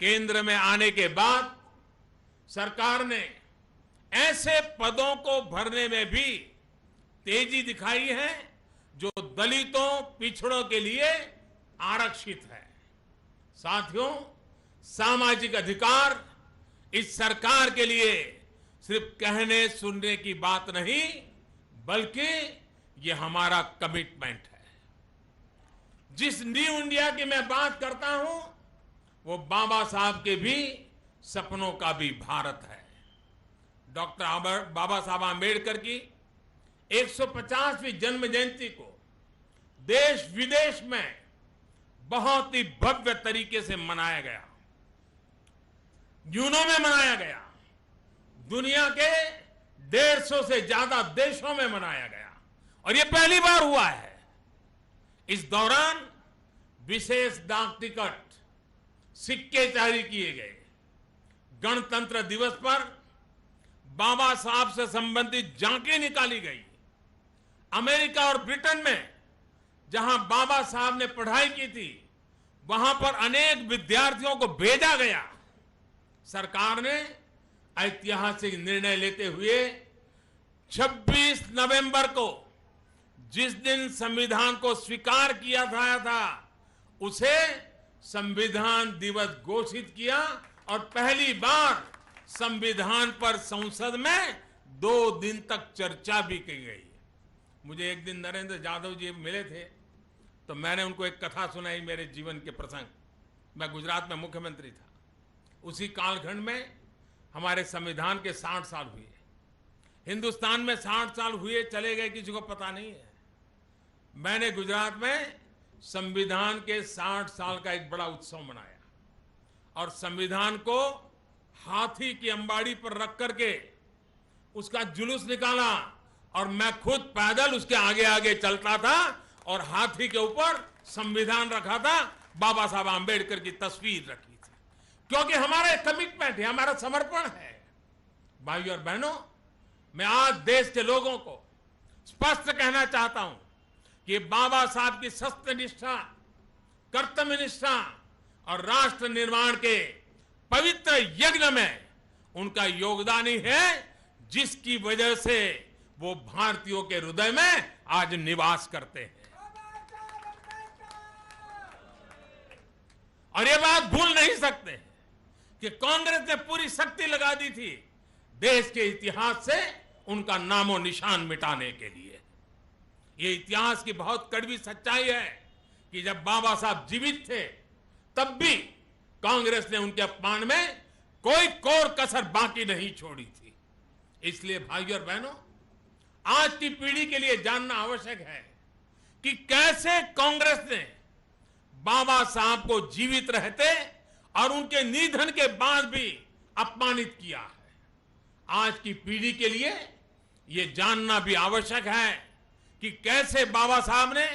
केंद्र में आने के बाद सरकार ने ऐसे पदों को भरने में भी तेजी दिखाई है जो दलितों, पिछड़ों के लिए आरक्षित है। साथियों, सामाजिक अधिकार इस सरकार के लिए सिर्फ कहने सुनने की बात नहीं, बल्कि ये हमारा कमिटमेंट है। जिस न्यू इंडिया की मैं बात करता हूं, वो बाबा साहब के भी सपनों का भी भारत है। डॉक्टर बाबा साहब आंबेडकर की 150वीं जन्म जयंती को देश विदेश में बहुत ही भव्य तरीके से मनाया गया। यूनो में मनाया गया, दुनिया के 150 से ज्यादा देशों में मनाया गया और यह पहली बार हुआ है। इस दौरान विशेष डाक टिकट, सिक्के जारी किए गए। गणतंत्र दिवस पर बाबा साहब से संबंधित झांकी निकाली गई। अमेरिका और ब्रिटेन में जहां बाबा साहब ने पढ़ाई की थी, वहां पर अनेक विद्यार्थियों को भेजा गया। सरकार ने ऐतिहासिक निर्णय लेते हुए 26 नवंबर को, जिस दिन संविधान को स्वीकार किया था, उसे संविधान दिवस घोषित किया और पहली बार संविधान पर संसद में 2 दिन तक चर्चा भी की गई। मुझे एक दिन नरेंद्र यादव जी मिले थे तो मैंने उनको एक कथा सुनाई मेरे जीवन के प्रसंग। मैं गुजरात में मुख्यमंत्री था। उसी कालखंड में हमारे संविधान के 60 साल हुए। हिंदुस्तान में 60 साल हुए चले गए, किसी को पता नहीं है। मैंने गुजरात में संविधान के 60 साल का एक बड़ा उत्सव मनाया और संविधान को हाथी की अंबाड़ी पर रख करके उसका जुलूस निकाला और मैं खुद पैदल उसके आगे आगे चलता था और हाथी के ऊपर संविधान रखा था, बाबा साहब आंबेडकर की तस्वीर रखी थी, क्योंकि हमारा कमिटमेंट है, हमारा समर्पण है। भाइयों और बहनों, मैं आज देश के लोगों को स्पष्ट कहना चाहता हूं कि बाबा साहब की सत्यनिष्ठा, कर्तव्य निष्ठा और राष्ट्र निर्माण के पवित्र यज्ञ में उनका योगदान ही है जिसकी वजह से वो भारतीयों के हृदय में आज निवास करते हैं। और ये बात भूल नहीं सकते कि कांग्रेस ने पूरी शक्ति लगा दी थी देश के इतिहास से उनका नामो निशान मिटाने के लिए। ये इतिहास की बहुत कड़वी सच्चाई है कि जब बाबा साहब जीवित थे तब भी कांग्रेस ने उनके अपमान में कोई कोर कसर बाकी नहीं छोड़ी थी। इसलिए भाइयों और बहनों, आज की पीढ़ी के लिए जानना आवश्यक है कि कैसे कांग्रेस ने बाबा साहब को जीवित रहते और उनके निधन के बाद भी अपमानित किया है। आज की पीढ़ी के लिए यह जानना भी आवश्यक है कि कैसे बाबा साहब ने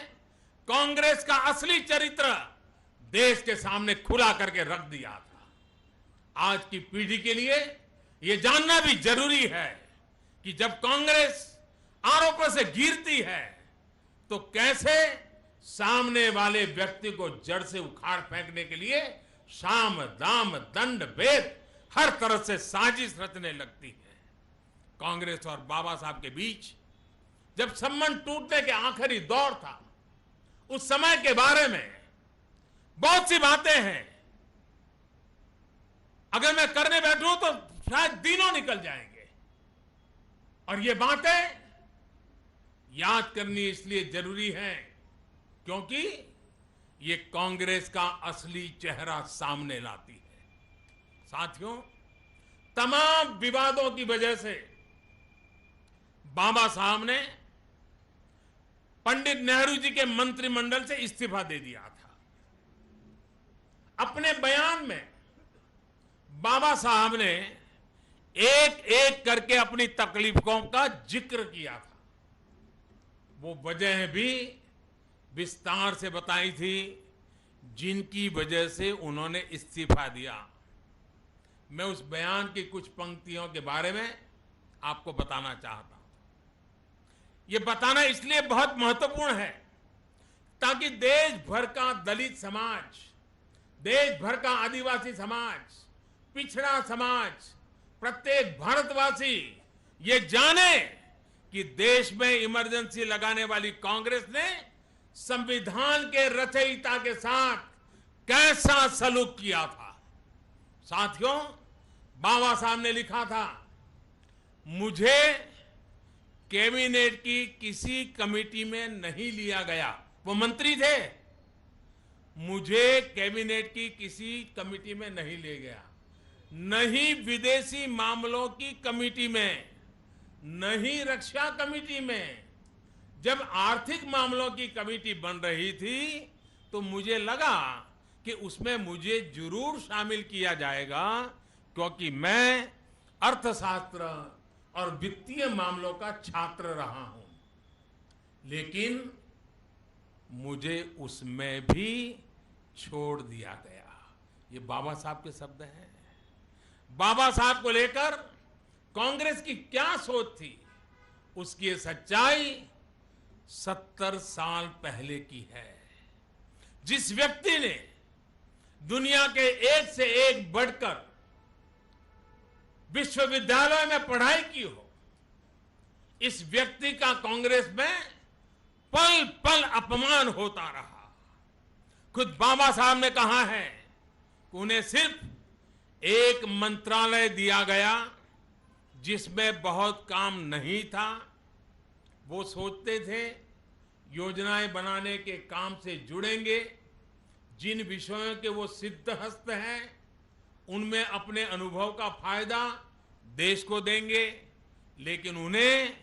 कांग्रेस का असली चरित्र देश के सामने खुला करके रख दिया था। आज की पीढ़ी के लिए यह जानना भी जरूरी है कि जब कांग्रेस आरोपों से घिरती है तो कैसे सामने वाले व्यक्ति को जड़ से उखाड़ फेंकने के लिए साम दाम दंड भेद हर तरह से साजिश रचने लगती है। कांग्रेस और बाबा साहब के बीच जब संबंध टूटने के आखिरी दौर था, उस समय के बारे में बहुत सी बातें हैं, अगर मैं करने बैठूं तो शायद दिनों निकल जाएंगे। और ये बातें याद करनी इसलिए जरूरी है क्योंकि ये कांग्रेस का असली चेहरा सामने लाती है। साथियों, तमाम विवादों की वजह से बाबा साहब ने पंडित नेहरू जी के मंत्रिमंडल से इस्तीफा दे दिया था। अपने बयान में बाबा साहब ने एक एक करके अपनी तकलीफों का जिक्र किया था। वो वजह भी विस्तार से बताई थी जिनकी वजह से उन्होंने इस्तीफा दिया। मैं उस बयान की कुछ पंक्तियों के बारे में आपको बताना चाहता हूं। यह बताना इसलिए बहुत महत्वपूर्ण है ताकि देश भर का दलित समाज, देश भर का आदिवासी समाज, पिछड़ा समाज, प्रत्येक भारतवासी ये जाने कि देश में इमरजेंसी लगाने वाली कांग्रेस ने संविधान के रचयिता के साथ कैसा सलूक किया था। साथियों, बाबा साहब ने लिखा था, मुझे कैबिनेट की किसी कमेटी में नहीं लिया गया। वो मंत्री थे, मुझे कैबिनेट की किसी कमेटी में नहीं ले गया, नहीं विदेशी मामलों की कमेटी में, नहीं रक्षा कमेटी में। जब आर्थिक मामलों की कमेटी बन रही थी तो मुझे लगा कि उसमें मुझे जरूर शामिल किया जाएगा क्योंकि मैं अर्थशास्त्र और वित्तीय मामलों का छात्र रहा हूं, लेकिन मुझे उसमें भी छोड़ दिया गया। ये बाबा साहब के शब्द हैं। बाबा साहब को लेकर कांग्रेस की क्या सोच थी, उसकी ये सच्चाई 70 साल पहले की है। जिस व्यक्ति ने दुनिया के एक से एक बढ़कर विश्वविद्यालय में पढ़ाई की हो, इस व्यक्ति का कांग्रेस में पल पल अपमान होता रहा। खुद बाबा साहब ने कहा है कि उन्हें सिर्फ एक मंत्रालय दिया गया जिसमें बहुत काम नहीं था। वो सोचते थे योजनाएं बनाने के काम से जुड़ेंगे, जिन विषयों के वो सिद्धहस्त हैं उनमें अपने अनुभव का फायदा देश को देंगे, लेकिन उन्हें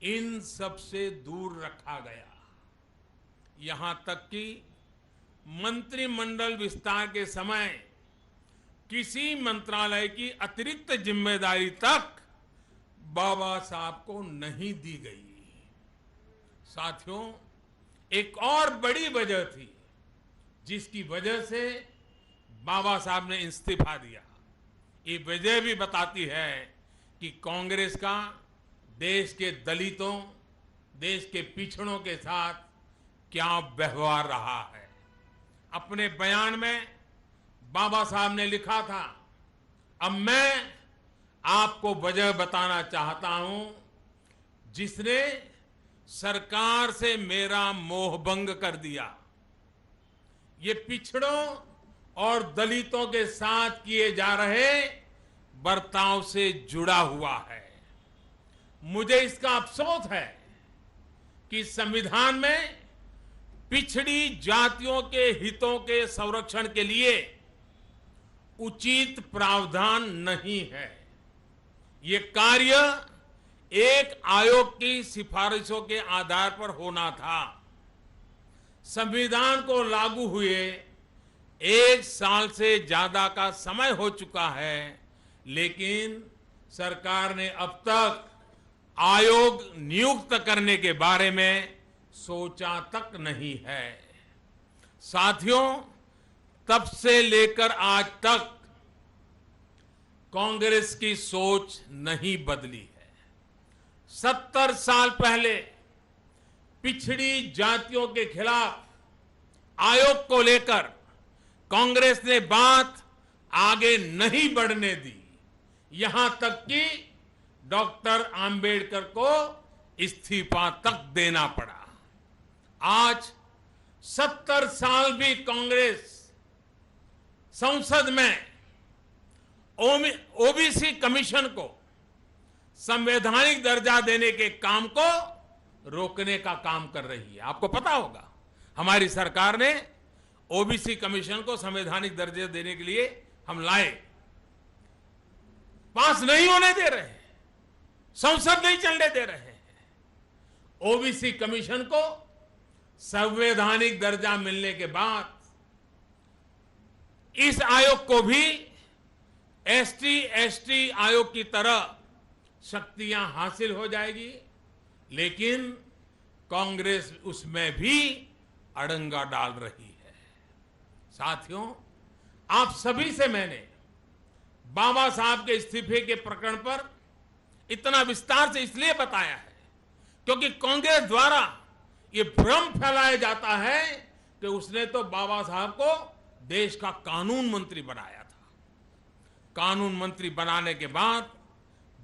इन सब से दूर रखा गया। यहां तक कि मंत्रिमंडल विस्तार के समय किसी मंत्रालय की अतिरिक्त जिम्मेदारी तक बाबा साहब को नहीं दी गई। साथियों, एक और बड़ी वजह थी जिसकी वजह से बाबा साहब ने इस्तीफा दिया। ये वजह भी बताती है कि कांग्रेस का देश के दलितों, देश के पिछड़ों के साथ क्या व्यवहार रहा है। अपने बयान में बाबा साहब ने लिखा था, अब मैं आपको वजह बताना चाहता हूं जिसने सरकार से मेरा मोहभंग कर दिया। ये पिछड़ों और दलितों के साथ किए जा रहे बर्ताव से जुड़ा हुआ है। मुझे इसका अफसोस है कि संविधान में पिछड़ी जातियों के हितों के संरक्षण के लिए उचित प्रावधान नहीं है। ये कार्य एक आयोग की सिफारिशों के आधार पर होना था। संविधान को लागू हुए 1 साल से ज्यादा का समय हो चुका है, लेकिन सरकार ने अब तक आयोग नियुक्त करने के बारे में सोचा तक नहीं है। साथियों, तब से लेकर आज तक कांग्रेस की सोच नहीं बदली है। 70 साल पहले पिछड़ी जातियों के खिलाफ आयोग को लेकर कांग्रेस ने बात आगे नहीं बढ़ने दी, यहां तक कि डॉक्टर आंबेडकर को इस्तीफा तक देना पड़ा। आज 70 साल भी कांग्रेस संसद में ओबीसी कमीशन को संवैधानिक दर्जा देने के काम को रोकने का काम कर रही है। आपको पता होगा, हमारी सरकार ने ओबीसी कमीशन को संवैधानिक दर्जा देने के लिए हम लाए, पास नहीं होने दे रहे हैं, संसद नहीं चलने दे रहे हैं। ओबीसी कमीशन को संवैधानिक दर्जा मिलने के बाद इस आयोग को भी एसटी आयोग की तरह शक्तियां हासिल हो जाएगी, लेकिन कांग्रेस उसमें भी अड़ंगा डाल रही है। साथियों, आप सभी से मैंने बाबा साहब के इस्तीफे के प्रकरण पर इतना विस्तार से इसलिए बताया है क्योंकि कांग्रेस द्वारा ये भ्रम फैलाया जाता है कि उसने तो बाबा साहब को देश का कानून मंत्री बनाया था। कानून मंत्री बनाने के बाद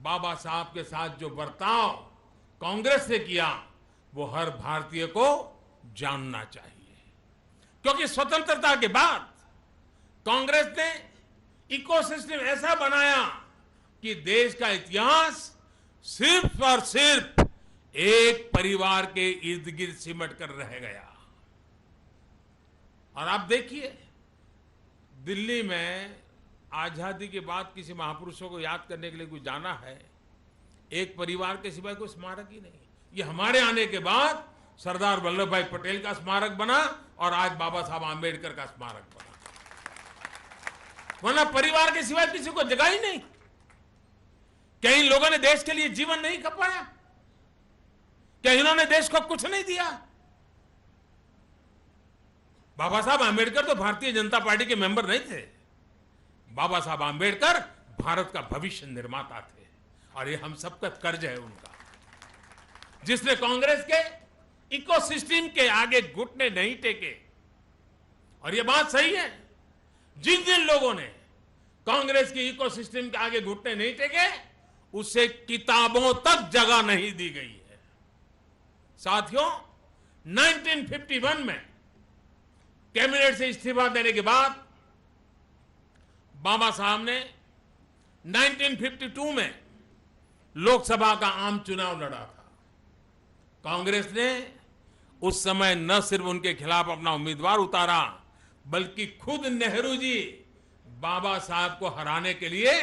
बाबा साहब के साथ जो बर्ताव कांग्रेस ने किया वो हर भारतीय को जानना चाहिए, क्योंकि स्वतंत्रता के बाद कांग्रेस ने इकोसिस्टम ऐसा बनाया कि देश का इतिहास सिर्फ और सिर्फ एक परिवार के इर्द गिर्द सिमट कर रह गया। और आप देखिए, दिल्ली में आजादी के बाद किसी महापुरुषों को याद करने के लिए कोई जाना है, एक परिवार के सिवाय कोई स्मारक ही नहीं। ये हमारे आने के बाद सरदार वल्लभ भाई पटेल का स्मारक बना और आज बाबा साहब आंबेडकर का स्मारक बना, वरना परिवार के सिवाय किसी को जगह ही नहीं। क्या इन लोगों ने देश के लिए जीवन नहीं खपाया? क्या इन्होंने देश को कुछ नहीं दिया? बाबा साहब आंबेडकर तो भारतीय जनता पार्टी के मेंबर नहीं थे। बाबा साहब आंबेडकर भारत का भविष्य निर्माता थे और ये हम सबका कर्ज है उनका, जिसने कांग्रेस के इकोसिस्टम के आगे घुटने नहीं टेके। और ये बात सही है, जिन जिन लोगों ने कांग्रेस की इकोसिस्टम के आगे घुटने नहीं टेके उसे किताबों तक जगह नहीं दी गई है। साथियों, 1951 में कैबिनेट से इस्तीफा देने के बाद बाबा साहब ने 1952 में लोकसभा का आम चुनाव लड़ा था। कांग्रेस ने उस समय न सिर्फ उनके खिलाफ अपना उम्मीदवार उतारा, बल्कि खुद नेहरू जी बाबा साहब को हराने के लिए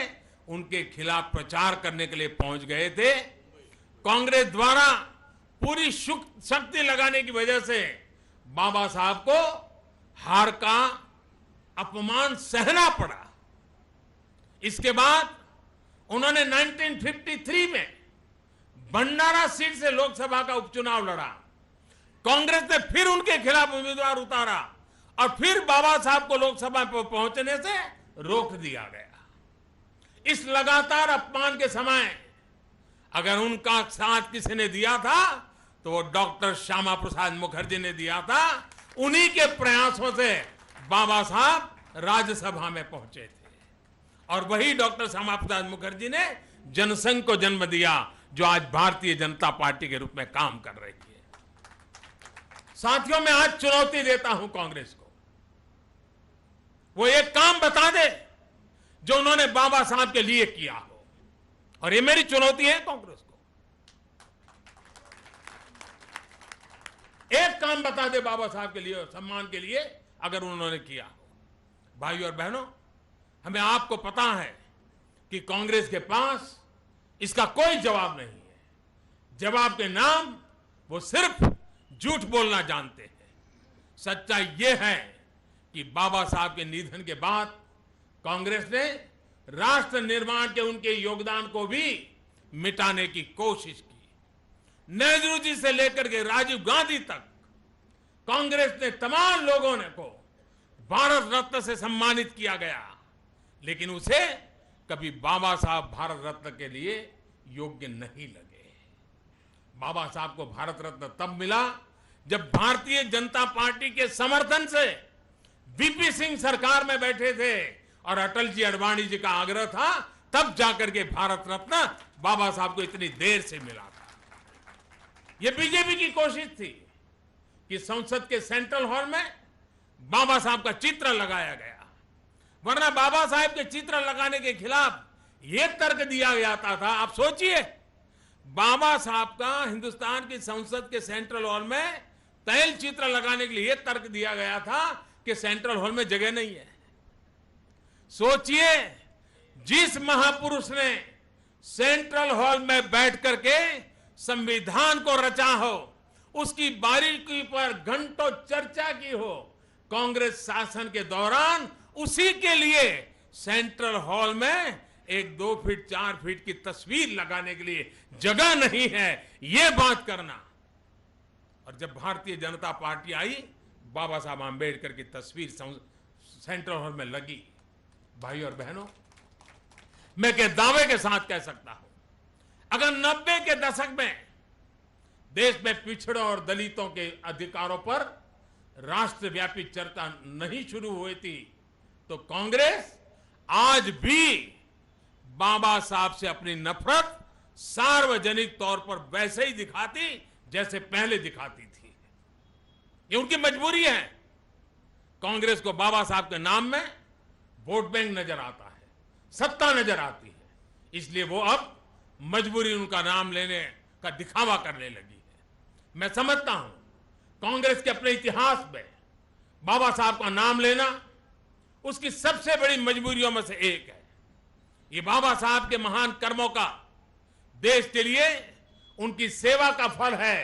उनके खिलाफ प्रचार करने के लिए पहुंच गए थे। कांग्रेस द्वारा पूरी शक्ति लगाने की वजह से बाबा साहब को हार का अपमान सहना पड़ा। इसके बाद उन्होंने 1953 में भंडारा सीट से लोकसभा का उपचुनाव लड़ा। कांग्रेस ने फिर उनके खिलाफ उम्मीदवार उतारा और फिर बाबा साहब को लोकसभा पर पहुंचने से रोक दिया गया। इस लगातार अपमान के समय अगर उनका साथ किसी ने दिया था तो वो डॉक्टर श्यामा प्रसाद मुखर्जी ने दिया था। उन्हीं के प्रयासों से बाबा साहब राज्यसभा में पहुंचे थे और वही डॉक्टर श्यामा प्रसाद मुखर्जी ने जनसंघ को जन्म दिया, जो आज भारतीय जनता पार्टी के रूप में काम कर रही है। साथियों, मैं आज चुनौती देता हूं कांग्रेस को, वो एक काम बता दे जो उन्होंने बाबा साहब के लिए किया हो, और ये मेरी चुनौती है कांग्रेस को। एक काम बता दे बाबा साहब के लिए, सम्मान के लिए, अगर उन्होंने किया हो। भाइयों और बहनों, हमें आपको पता है कि कांग्रेस के पास इसका कोई जवाब नहीं है। जवाब के नाम वो सिर्फ झूठ बोलना जानते हैं। सच्चाई ये है कि बाबा साहब के निधन के बाद कांग्रेस ने राष्ट्र निर्माण के उनके योगदान को भी मिटाने की कोशिश की। नेहरू जी से लेकर के राजीव गांधी तक कांग्रेस ने तमाम लोगों ने को भारत रत्न से सम्मानित किया गया, लेकिन उसे कभी बाबा साहब भारत रत्न के लिए योग्य नहीं लगे। बाबा साहब को भारत रत्न तब मिला जब भारतीय जनता पार्टी के समर्थन से वीपी सिंह सरकार में बैठे थे और अटल जी अडवाणी जी का आग्रह था, तब जाकर के भारत रत्न बाबा साहब को इतनी देर से मिला था। यह बीजेपी की कोशिश थी कि संसद के सेंट्रल हॉल में बाबा साहब का चित्र लगाया गया, वरना बाबा साहब के चित्र लगाने के खिलाफ यह तर्क दिया जाता था। आप सोचिए, बाबा साहब का हिंदुस्तान की संसद के सेंट्रल हॉल में तैल चित्र लगाने के लिए यह तर्क दिया गया था कि सेंट्रल हॉल में जगह नहीं है। सोचिए, जिस महापुरुष ने सेंट्रल हॉल में बैठ करके संविधान को रचा हो, उसकी बारीकी पर घंटों चर्चा की हो, कांग्रेस शासन के दौरान उसी के लिए सेंट्रल हॉल में 1, 2 फीट 4 फीट की तस्वीर लगाने के लिए जगह नहीं है, यह बात करना। और जब भारतीय जनता पार्टी आई, बाबा साहब आंबेडकर की तस्वीर सेंट्रल हॉल में लगी। भाई और बहनों, मैं के दावे के साथ कह सकता हूं, अगर 90 के दशक में देश में पिछड़ों और दलितों के अधिकारों पर राष्ट्रव्यापी चर्चा नहीं शुरू हुई थी, तो कांग्रेस आज भी बाबा साहब से अपनी नफरत सार्वजनिक तौर पर वैसे ही दिखाती जैसे पहले दिखाती थी। ये उनकी मजबूरी है। कांग्रेस को बाबा साहब के नाम में वोट बैंक नजर आता है, सत्ता नजर आती है, इसलिए वो अब मजबूरी उनका नाम लेने का दिखावा करने लगी है। मैं समझता हूं कांग्रेस के अपने इतिहास में बाबा साहब का नाम लेना उसकी सबसे बड़ी मजबूरियों में से एक है। ये बाबा साहब के महान कर्मों का, देश के लिए उनकी सेवा का फल है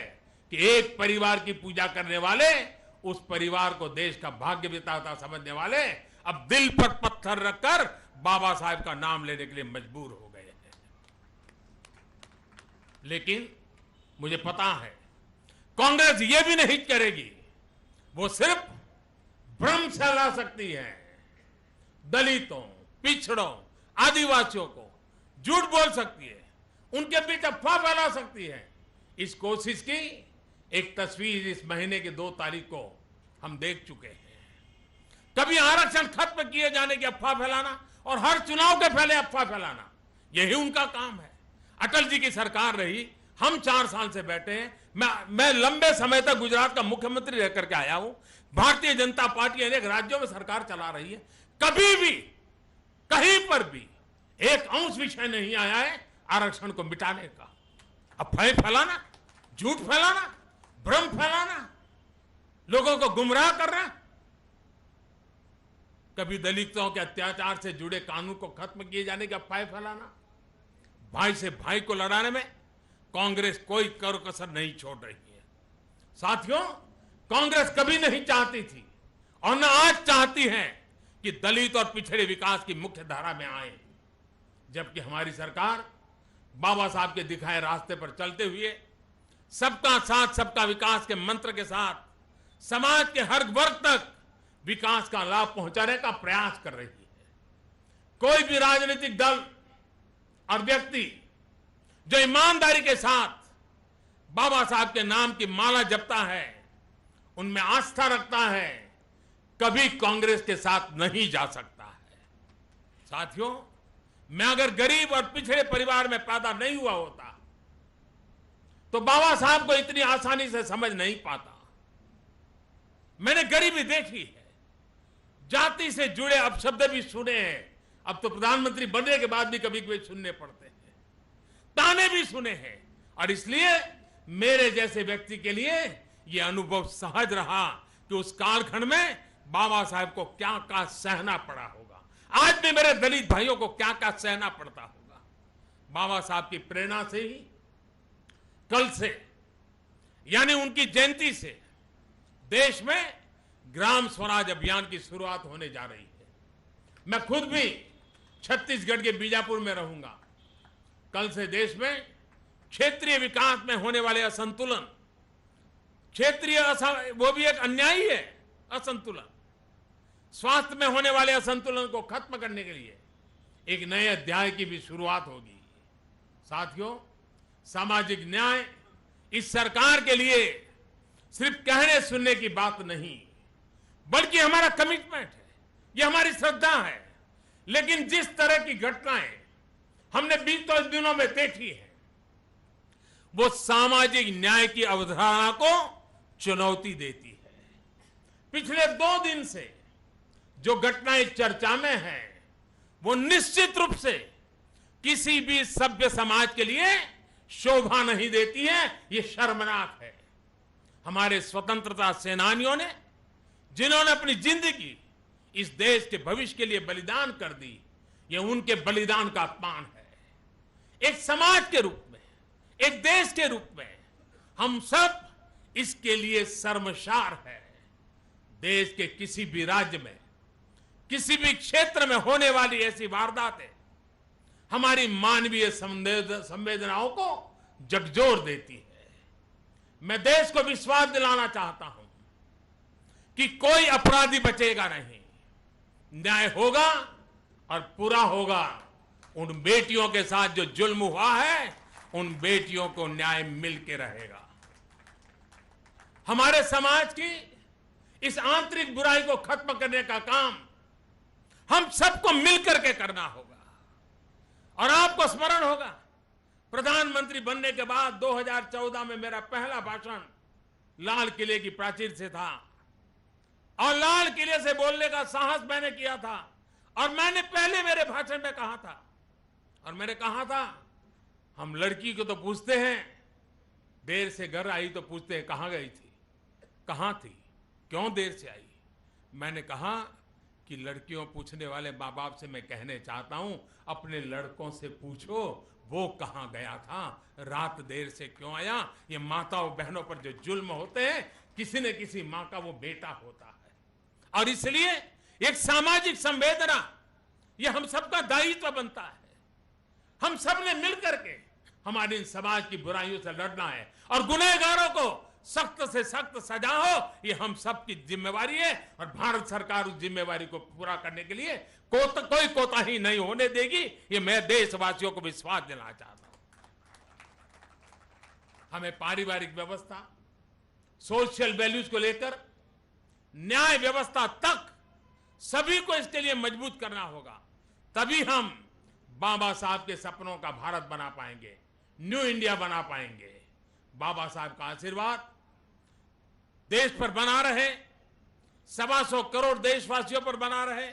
कि एक परिवार की पूजा करने वाले, उस परिवार को देश का भाग्य विधाता समझने वाले अब दिल पर पत्थर रखकर बाबा साहब का नाम लेने के लिए मजबूर हो गए हैं। लेकिन मुझे पता है कांग्रेस ये भी नहीं करेगी, वो सिर्फ भ्रम फैला सकती है, दलितों, पिछड़ों, आदिवासियों को झूठ बोल सकती है, उनके बीच अफवाह फैला सकती है। इस कोशिश की एक तस्वीर इस महीने की 2 तारीख को हम देख चुके हैं। कभी आरक्षण खत्म किए जाने की अफवाह फैलाना और हर चुनाव के पहले अफवाह फैलाना, यही उनका काम है। अटल जी की सरकार रही, हम 4 साल से बैठे हैं। मैं लंबे समय तक गुजरात का मुख्यमंत्री रह करके आया हूं। भारतीय जनता पार्टी अनेक राज्यों में सरकार चला रही है, कभी भी कहीं पर भी एक अंश विषय नहीं आया है आरक्षण को मिटाने का। अफवाहें फैलाना, झूठ फैलाना, भ्रम फैलाना, लोगों को गुमराह करना, कभी दलितों के अत्याचार से जुड़े कानून को खत्म किए जाने की अफवाहें फैलाना, भाई से भाई को लड़ाने में कांग्रेस कोई कसर नहीं छोड़ रही है। साथियों, कांग्रेस कभी नहीं चाहती थी और न आज चाहती है कि दलित और पिछड़े विकास की मुख्य धारा में आए, जबकि हमारी सरकार बाबा साहब के दिखाए रास्ते पर चलते हुए सबका साथ सबका विकास के मंत्र के साथ समाज के हर वर्ग तक विकास का लाभ पहुंचाने का प्रयास कर रही है। कोई भी राजनीतिक दल और व्यक्ति जो ईमानदारी के साथ बाबा साहब के नाम की माला जपता है, उनमें आस्था रखता है, कभी कांग्रेस के साथ नहीं जा सकता है। साथियों, मैं अगर गरीब और पिछड़े परिवार में पैदा नहीं हुआ होता तो बाबा साहब को इतनी आसानी से समझ नहीं पाता। मैंने गरीबी देखी है, जाति से जुड़े अपशब्द भी सुने हैं, अब तो प्रधानमंत्री बनने के बाद भी कभी कभी सुनने पड़ते हैं, ताने भी सुने हैं, और इसलिए मेरे जैसे व्यक्ति के लिए यह अनुभव सहज रहा कि उस कालखंड में बाबा साहब को क्या क्या सहना पड़ा होगा, आज भी मेरे दलित भाइयों को क्या क्या सहना पड़ता होगा। बाबा साहब की प्रेरणा से ही कल से, यानी उनकी जयंती से, देश में ग्राम स्वराज अभियान की शुरुआत होने जा रही है। मैं खुद भी छत्तीसगढ़ के बीजापुर में रहूंगा। कल से देश में क्षेत्रीय विकास में होने वाले असंतुलन, वो भी एक अन्याय है, असंतुलन, स्वास्थ्य में होने वाले असंतुलन को खत्म करने के लिए एक नए अध्याय की भी शुरुआत होगी। साथियों, सामाजिक न्याय इस सरकार के लिए सिर्फ कहने सुनने की बात नहीं, बल्कि हमारा कमिटमेंट है, ये हमारी श्रद्धा है। लेकिन जिस तरह की घटनाएं हमने बीते दिनों में देखी है, वो सामाजिक न्याय की अवधारणा को चुनौती देती है। पिछले 2 दिन से जो घटनाएं चर्चा में हैं, वो निश्चित रूप से किसी भी सभ्य समाज के लिए शोभा नहीं देती है, ये शर्मनाक है। हमारे स्वतंत्रता सेनानियों ने, जिन्होंने अपनी जिंदगी इस देश के भविष्य के लिए बलिदान कर दी, ये उनके बलिदान का अपमान है। एक समाज के रूप में, एक देश के रूप में हम सब इसके लिए शर्मसार है। देश के किसी भी राज्य में, किसी भी क्षेत्र में होने वाली ऐसी वारदातें हमारी मानवीय संवेदनाओं को झकझोर देती है। मैं देश को विश्वास दिलाना चाहता हूं कि कोई अपराधी बचेगा नहीं, न्याय होगा और पूरा होगा। उन बेटियों के साथ जो जुल्म हुआ है, उन बेटियों को न्याय मिल के रहेगा। हमारे समाज की इस आंतरिक बुराई को खत्म करने का काम हम सबको मिलकर के करना होगा। और आपको स्मरण होगा, प्रधानमंत्री बनने के बाद 2014 में मेरा पहला भाषण लाल किले की प्राचीर से था, और लाल किले से बोलने का साहस मैंने किया था। और मैंने पहले मेरे भाषण में कहा था, और मैंने कहा था, हम लड़की को तो पूछते हैं, देर से घर आई तो पूछते हैं कहां गई थी, कहां थी, क्यों देर से आई। मैंने कहा कि लड़कियों पूछने वाले माँ बाप से मैं कहने चाहता हूं, अपने लड़कों से पूछो वो कहां गया था, रात देर से क्यों आया। ये माताओं बहनों पर जो जुल्म होते हैं, किसी न किसी माँ का वो बेटा होता है। और इसलिए एक सामाजिक संवेदना, ये हम सबका दायित्व बनता है। हम सब ने मिलकर के हमारी इन समाज की बुराइयों से लड़ना है, और गुनहगारों को सख्त से सख्त सजा हो, ये हम सबकी जिम्मेवारी है। और भारत सरकार उस जिम्मेवारी को पूरा करने के लिए कोई कोताही नहीं होने देगी, ये मैं देशवासियों को विश्वास दिलाना चाहता हूं। हमें पारिवारिक व्यवस्था, सोशल वैल्यूज को लेकर न्याय व्यवस्था तक सभी को इसके लिए मजबूत करना होगा। तभी हम बाबा साहब के सपनों का भारत बना पाएंगे, न्यू इंडिया बना पाएंगे। बाबा साहब का आशीर्वाद देश पर बना रहे, 125 करोड़ देशवासियों पर बना रहे।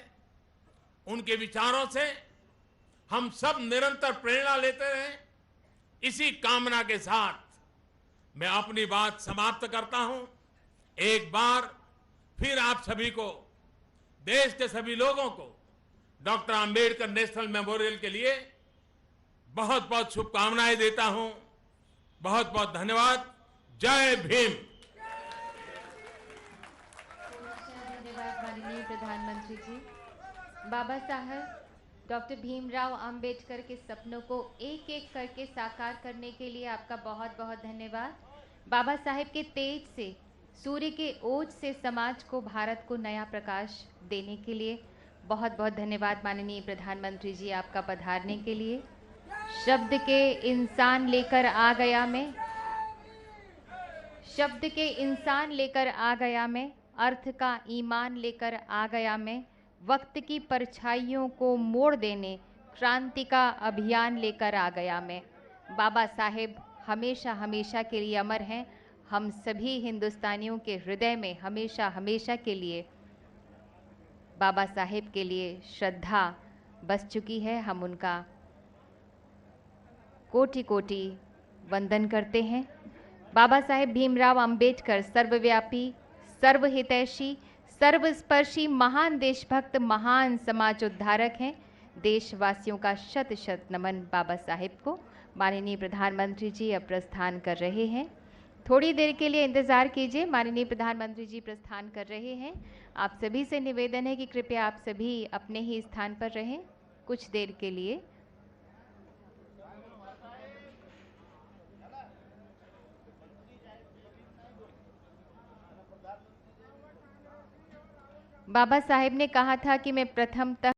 उनके विचारों से हम सब निरंतर प्रेरणा लेते रहें। इसी कामना के साथ मैं अपनी बात समाप्त करता हूं। एक बार फिर आप सभी को, देश के सभी लोगों को डॉक्टर अंबेडकर नेशनल मेमोरियल के लिए बहुत बहुत शुभकामनाएं देता हूं। बहुत बहुत धन्यवाद। जय भीम। धन्यवाद माननीय प्रधानमंत्री जी। बाबा साहब डॉक्टर भीमराव अंबेडकर के सपनों को एक एक करके साकार करने के लिए आपका बहुत बहुत धन्यवाद। बाबा साहेब के तेज से, सूर्य के ओज से समाज को, भारत को नया प्रकाश देने के लिए बहुत बहुत धन्यवाद माननीय प्रधानमंत्री जी आपका पधारने के लिए। शब्द के इंसान लेकर आ गया मैं, शब्द के इंसान लेकर आ गया मैं, अर्थ का ईमान लेकर आ गया मैं, वक्त की परछाइयों को मोड़ देने क्रांति का अभियान लेकर आ गया मैं। बाबा साहेब हमेशा हमेशा के लिए अमर हैं। हम सभी हिंदुस्तानियों के हृदय में हमेशा हमेशा के लिए बाबा साहेब के लिए श्रद्धा बस चुकी है। हम उनका कोटि कोटि वंदन करते हैं। बाबा साहेब भीमराव अंबेडकर सर्वव्यापी, सर्वहितैषी, सर्वस्पर्शी महान देशभक्त, महान समाज उद्धारक हैं। देशवासियों का शत शत नमन बाबा साहेब को। माननीय प्रधानमंत्री जी अब प्रस्थान कर रहे हैं। थोड़ी देर के लिए इंतजार कीजिए, माननीय प्रधानमंत्री जी प्रस्थान कर रहे हैं। आप सभी से निवेदन है कि कृपया आप सभी अपने ही स्थान पर रहें कुछ देर के लिए। बाबा साहेब ने कहा था कि मैं प्रथमतः